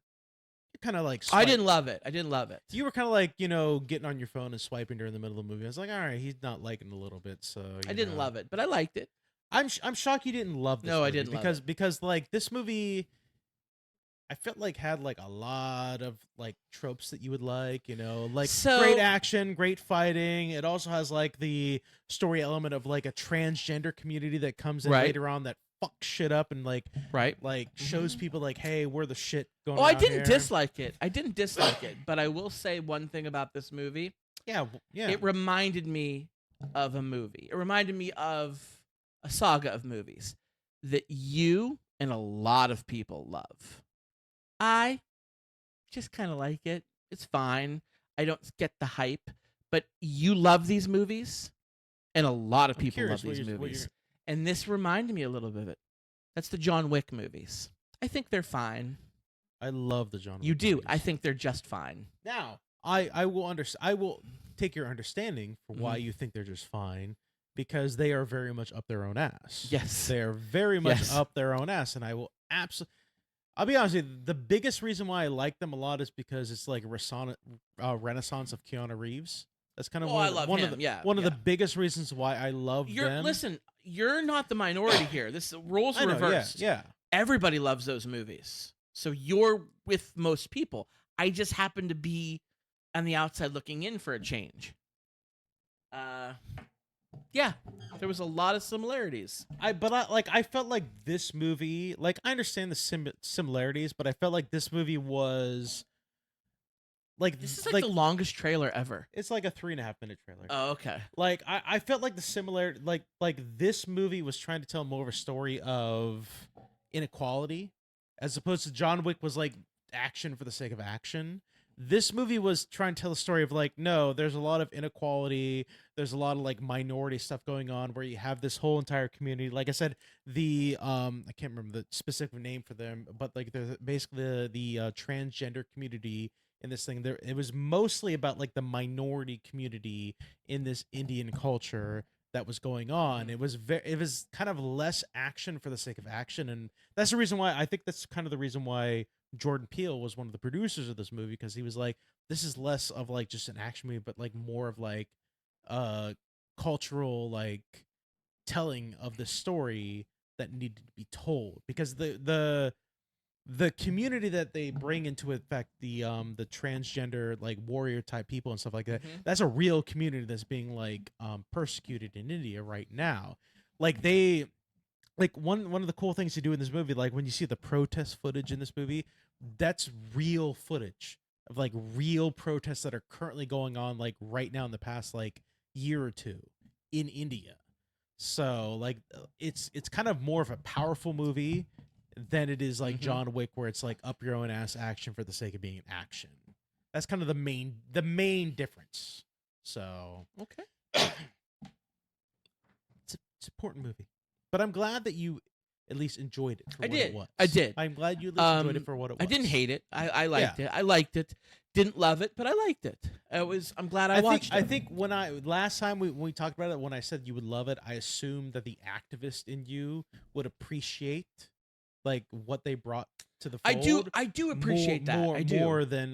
kind of like I didn't love it. I didn't love it. You were kind of like, getting on your phone and swiping during the middle of the movie. I was like, all right, he's not liking it a little bit, so I didn't love it, but I liked it. I'm shocked you didn't love this. No, I movie didn't love because like this movie, I felt like had like a lot of like tropes that you would like, like So- great action, great fighting. It also has like the story element of like a transgender community that comes in Right. later on that fucks shit up and like Right. shows people like, hey, we're the shit going. Oh, I around didn't here. dislike it. I didn't dislike it, but I will say one thing about this movie. Yeah, yeah. It reminded me of a movie. It reminded me of a saga of movies that you and a lot of people love. I just kind of like it. It's fine. I don't get the hype, but you love these movies, and a lot of I'm people love curious what these you're- what movies. And this reminded me a little bit of it. That's the John Wick movies. I think they're fine. I love the genre. You do. I think they're just fine. Now, I will I will take your understanding for why Mhm. you think they're just fine, because they are very much up their own ass. Yes. They are very much Yes. up their own ass, and I will absolutely. I'll be honest with you. The biggest reason why I like them a lot is because it's like a renaissance of Keanu Reeves. That's kind of Oh, one I of the, love one him. of the, Yeah, one of the yeah. biggest reasons why I love them. Listen, you're not the minority here. This roles I are know, reversed. yeah. Everybody loves those movies. So you're with most people. I just happen to be on the outside looking in for a change. Yeah, there was a lot of similarities. I felt like this movie, like I understand the similarities, but I felt like this movie was like This is like the longest trailer ever. it's like a 3.5 minute trailer. Oh, okay. Like I felt like the similarity, like this movie was trying to tell more of a story of inequality, as opposed to John Wick was like action for the sake of action. This movie was trying to tell a story of like, no, there's a lot of inequality. There's a lot of like minority stuff going on where you have this whole entire community. Like I said, the I can't remember the specific name for them, but like there's basically the transgender community in this thing. There, it was mostly about like the minority community in this Indian culture that was going on. It was it was kind of less action for the sake of action, and that's the reason why I think that's kind of the reason why Jordan Peele was one of the producers of this movie, because he was like, this is less of like just an action movie, but like more of like cultural like telling of the story that needed to be told, because the community that they bring into effect, the transgender like warrior type people and stuff like that, that's a real community that's being like persecuted in India right now. Like they like one of the cool things to do in this movie, like when you see the protest footage in this movie, that's real footage of like real protests that are currently going on like right now in the past like year or two in India. So like it's kind of more of a powerful movie than it is like John Wick, where it's like up your own ass action for the sake of being action. That's kind of the main difference. So Okay. it's an important movie. But I'm glad that you at least enjoyed it for I what did. it was. I did. I'm glad you at least enjoyed it for what it was. I didn't hate it. I liked it. I liked it. Didn't love it, but I liked it. I'm glad I watched it. I think when last time when we talked about it, when I said you would love it, I assumed that the activist in you would appreciate like what they brought to the fold. I do appreciate that. I do. More than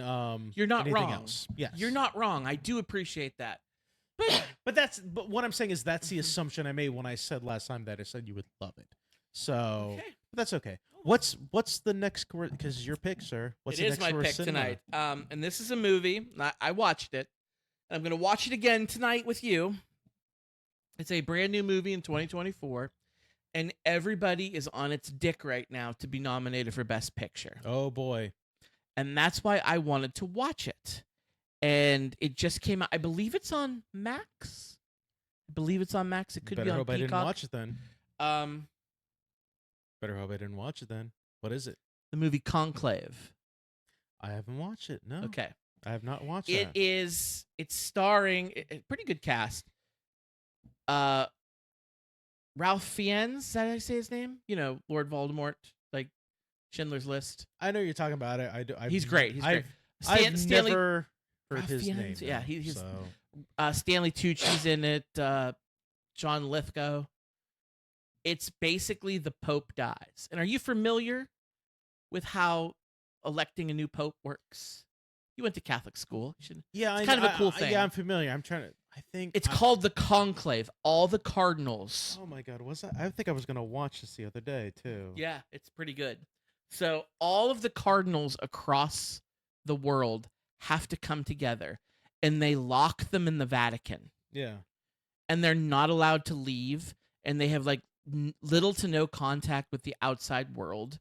You're not anything wrong. else. Yes. You're not wrong. I do appreciate that. But what I'm saying is that's the assumption I made when I said last time that I said you would love it. So Okay. but that's okay. What's the next? Because your pick, sir. What's It the is next my pick cinema? tonight. And this is a movie. I watched it. And I'm going to watch it again tonight with you. It's a brand new movie in 2024. And everybody is on its dick right now to be nominated for Best Picture. Oh boy. And that's why I wanted to watch it. And it just came out. I believe it's on Max. It could Better be on hope Peacock. I didn't watch it then. Um, Better hope I didn't watch it then. What is it? the movie Conclave. I haven't watched it. No. Okay. I have not watched It that. is. It's starring a pretty good cast. Ralph Fiennes. Is that how I say his name? You know, Lord Voldemort, like Schindler's List. I know you're talking about it. He's great. He's great. I've Stanley, never heard Ralph his name. Fiennes? Yeah, though, he's so. Stanley Tucci's in it. John Lithgow. It's basically the Pope dies. And are you familiar with how electing a new Pope works? You went to Catholic school. Yeah, it's kind of a cool thing. Yeah, I'm familiar. I'm trying to. I think It's called the Conclave. All the cardinals. Oh my God, was that? I think I was gonna watch this the other day too. Yeah, it's pretty good. So all of the cardinals across the world have to come together, and they lock them in the Vatican, Yeah. and they're not allowed to leave, and they have like little to no contact with the outside world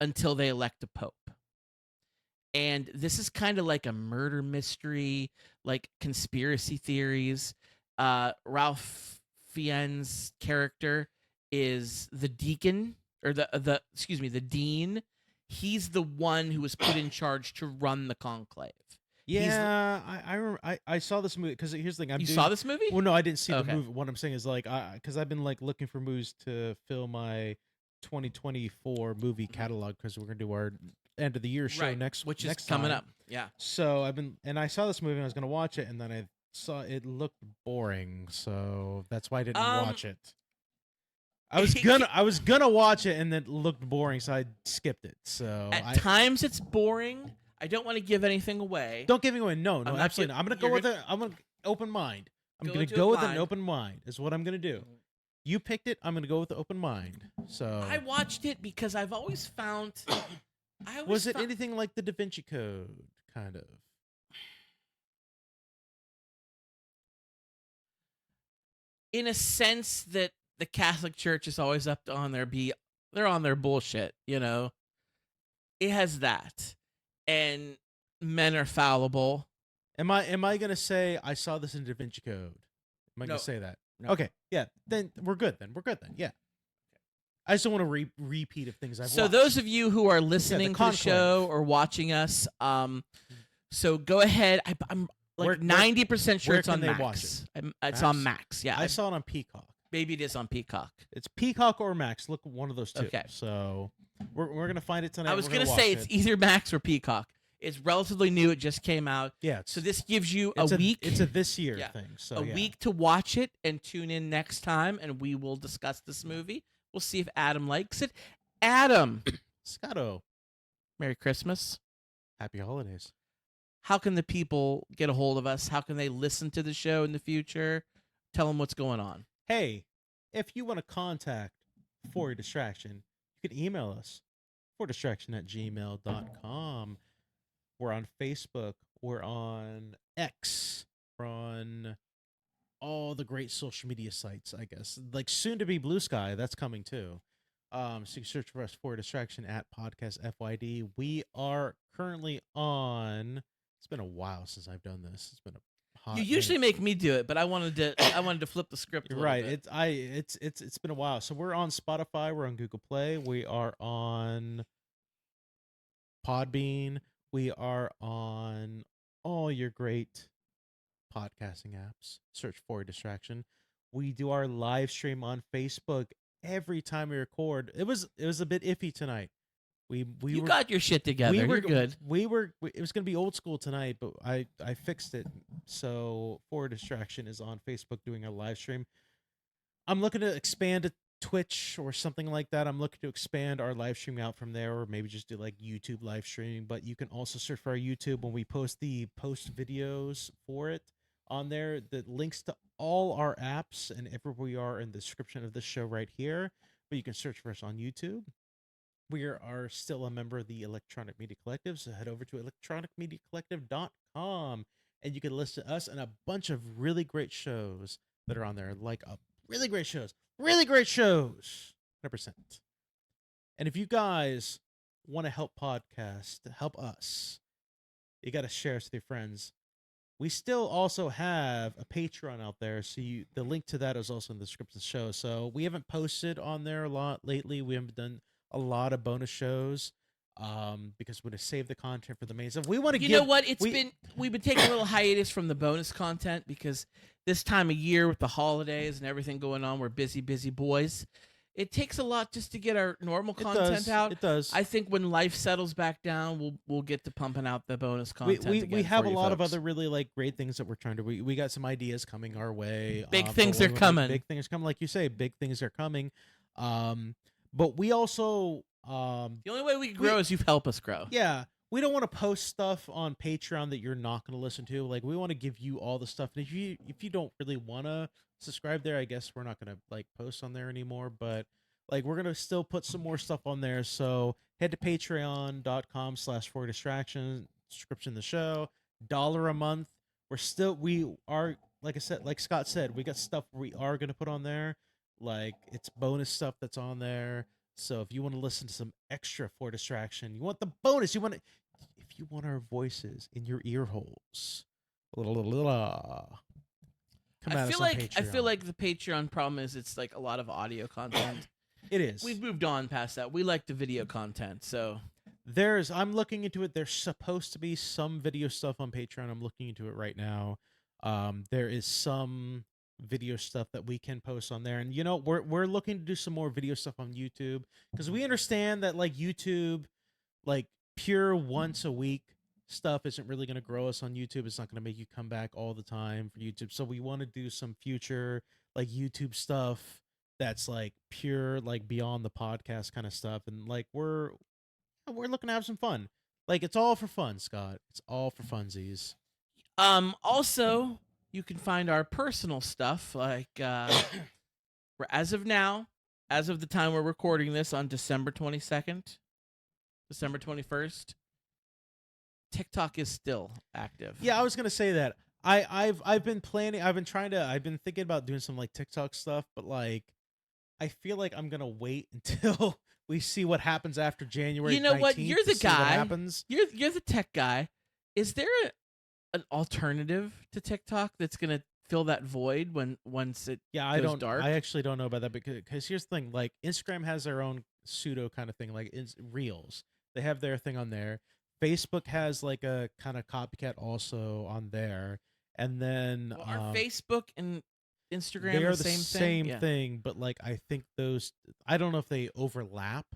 until they elect a pope. And this is kind of like a murder mystery, like conspiracy theories. Ralph Fiennes' character is the deacon, or the dean. He's the one who was put in charge to run the conclave. Yeah, I remember. I saw this movie because here's the thing. You saw this movie? Well, no, I didn't see Okay. the movie. What I'm saying is like, because I've been like looking for movies to fill my 2024 movie catalog because we're gonna do our end of the year show Right, next, which next is coming time. up. Yeah. So I saw this movie and I was gonna watch it, and then I saw it looked boring, so that's why I didn't watch it. I was gonna watch it, and then it looked boring, so I skipped it. So At times it's boring. I don't want to give anything away. don't give me away. No, I'm not absolutely gi- not. I'm gonna you're go with it. I'm gonna open mind. I'm Go gonna into go it with an blind. open mind. Is what I'm gonna do. You picked it. I'm gonna go with the open mind. So I watched it because I've always found. was it anything like the Da Vinci Code, kind of? In a sense that the Catholic Church is always up on they're on their bullshit, you know. It has that, and men are fallible. Am I gonna say I saw this in Da Vinci Code? Am I No. gonna say that? No. Okay, yeah. Then we're good. Yeah. I just don't want to repeat of things I've So watched. those of you who are listening to the Conclave. show or watching us, so go ahead. I'm like 90% sure where it's on can they Max. watch it? It's Max? on Max. Yeah, I saw it on Peacock. maybe it is on Peacock. It's Peacock or Max. Look, one of those two. Okay. So we're gonna find it tonight. I was We're gonna watch say it. it's either Max or Peacock. It's relatively new. It just came out. Yeah. So this gives you a It's week. It's a this year Yeah. thing. So a yeah. week to watch it and tune in next time, and we will discuss this movie. We'll see if Adam likes it. Adam, Scotto. Merry Christmas. Happy holidays. How can the people get a hold of us? How can they listen to the show in the future? Tell them what's going on. Hey, if you want to contact For Your Distraction, you can email us fordistraction@gmail.com. We're on Facebook. We're on X. We're on all the great social media sites, I guess. Like soon to be Blue Sky. That's coming too. So you can search for us For Your Distraction at Podcast FYD. We are currently on. It's been a while since I've done this. It's been a hot You usually minute. make me do it, but I wanted to flip the script. A You're little right. bit. It's been a while. So we're on Spotify. We're on Google Play. We are on Podbean. We are on all your great podcasting apps. Search For Your Distraction. We do our live stream on Facebook every time we record. It was a bit iffy tonight. We You were, got your shit together. we were You're good. It was gonna be old school tonight, but I fixed it. So For Distraction is on Facebook doing a live stream. I'm looking to expand to Twitch or something like that. I'm looking to expand our live stream out from there, or maybe just do like YouTube live streaming. But you can also search for our YouTube when we post the post videos for it on there. The links to all our apps and everywhere we are in the description of this show right here. But you can search for us on YouTube. We are still a member of the Electronic Media Collective, so head over to electronicmediacollective.com and you can listen to us and a bunch of really great shows that are on there, really great shows, 100%. And if you guys want to help podcast, help us, you got to share us with your friends. We still also have a Patreon out there, so the link to that is also in the description of the show. So we haven't posted on there a lot lately. We haven't done a lot of bonus shows because we're going to save the content for the main stuff. We want to You know what? We've been taking a little hiatus from the bonus content because this time of year with the holidays and everything going on, we're busy boys. It takes a lot just to get our normal content out. It does. I think when life settles back down, we'll get to pumping out the bonus content. We have a lot of other really great things that we're trying to. We got some ideas coming our way. Big things are coming. Big things coming, like you say. Big things are coming. But we also the only way we can grow is you help us grow. Yeah. We don't want to post stuff on Patreon that you're not going to listen to. Like, we want to give you all the stuff. And if you don't really want to subscribe there, I guess we're not going to post on there anymore. But we're going to still put some more stuff on there. So head to patreon.com/4distraction, description of the show, $1 a month. We are, like I said, like Scott said, we got stuff we are going to put on there. It's bonus stuff that's on there. So if you want to listen to some extra for distraction, you want the bonus, if you want our voices in your ear holes, come at us on Patreon. I feel like the Patreon problem is it's a lot of audio content. It is. We've moved on past that. We like the video content, so I'm looking into it. There's supposed to be some video stuff on Patreon. I'm looking into it right now. There is some video stuff that we can post on there, and we're looking to do some more video stuff on YouTube because we understand that YouTube, pure once a week stuff isn't really going to grow us on YouTube. It's not going to make you come back all the time for YouTube. So we want to do some future YouTube stuff that's pure beyond the podcast kind of stuff, and we're looking to have some fun. It's all for fun, Scott. It's all for funsies. Also, you can find our personal stuff, as of now, as of the time we're recording this on December 22nd, December 21st, TikTok is still active. Yeah, I was gonna say that. I've been planning. I've been thinking about doing some TikTok stuff, but I feel like I'm gonna wait until we see what happens after January. You know 19th what? You're the guy. What happens. You're the tech guy. Is there an alternative to TikTok that's gonna fill that void once it goes dark? I actually don't know about that because here's the thing: Instagram has their own pseudo kind of thing, Reels. They have their thing on there. Facebook has a kind of copycat also on there, and then are Facebook and Instagram they are the same thing, but I think those, I don't know if they overlap,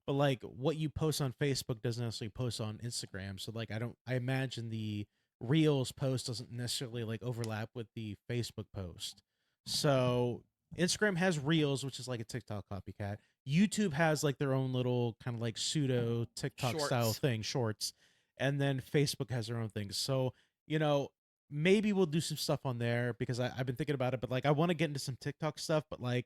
but what you post on Facebook doesn't necessarily post on Instagram. So I imagine the Reels post doesn't necessarily overlap with the Facebook post. So Instagram has Reels, which is a TikTok copycat. YouTube has their own little kind of pseudo TikTok style thing, shorts, and then Facebook has their own things. So maybe we'll do some stuff on there because I've been thinking about it, but I want to get into some TikTok stuff, but I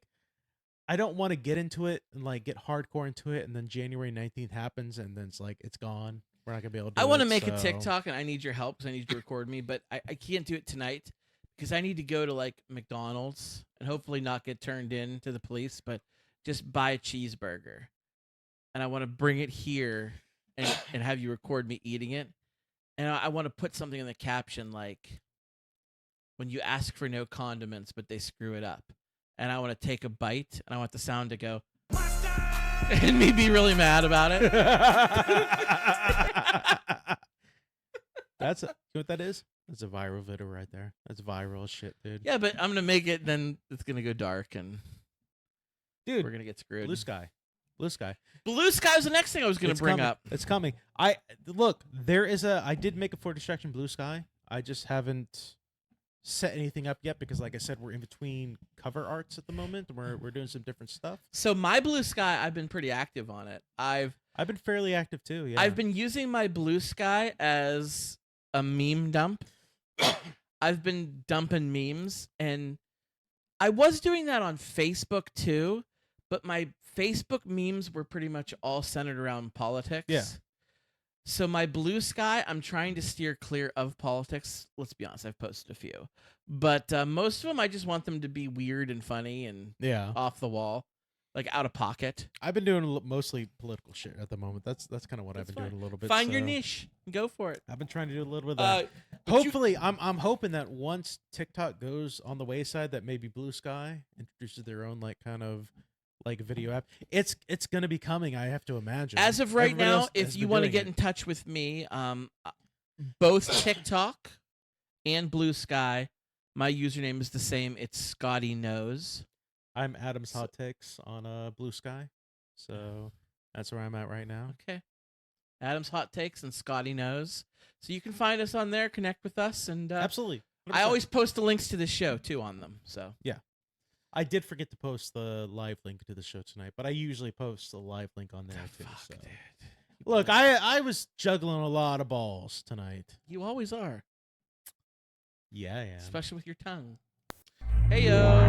don't want to get into it and get hardcore into it, and then January 19th happens, and then it's gone. We're not gonna be able to do it. I want to make a TikTok, and I need your help because I need you to record me, but I can't do it tonight because I need to go to McDonald's and hopefully not get turned in to the police, but just buy a cheeseburger, and I want to bring it here and have you record me eating it, and I want to put something in the caption when you ask for no condiments but they screw it up, and I want to take a bite and I want the sound to go and me be really mad about it. You know what that is? That's a viral video right there. That's viral shit, dude. Yeah, but I'm gonna make it, then it's gonna go dark and dude, we're gonna get screwed. Blue Sky was the next thing I was gonna bring up. It's coming. I did make a for distraction Blue Sky. I just haven't set anything up yet because like I said, we're in between cover arts at the moment. We're doing some different stuff. So my Blue Sky, I've been pretty active on it. I've been fairly active too. Yeah. I've been using my Blue Sky as a meme dump. I've been dumping memes, and I was doing that on Facebook too, but my Facebook memes were pretty much all centered around politics. Yeah. So my Blue Sky, I'm trying to steer clear of politics. Let's be honest, I've posted a few, but most of them I just want them to be weird and funny and off the wall, like out of pocket. I've been doing mostly political shit at the moment. That's kind of what I've been doing a little bit. Find your niche, go for it. I've been trying to do a little bit of that. Hopefully, I'm hoping that once TikTok goes on the wayside, that maybe Blue Sky introduces their own like kind of like video app. It's going to be coming, I have to imagine. As of right now, if you want to get in touch with me, both TikTok and Blue Sky, my username is the same. It's Scotty Knows. I'm Adam's Hot Takes on Blue Sky, so that's where I'm at right now. Okay, Adam's Hot Takes and Scotty Knows. So you can find us on there, connect with us, and absolutely. 100%. I always post the links to the show too on them. So yeah. I did forget to post the live link to the show tonight, but I usually post the live link on there too. So. Look, I was juggling a lot of balls tonight. You always are. Yeah, I am. Especially with your tongue. Hey, yo.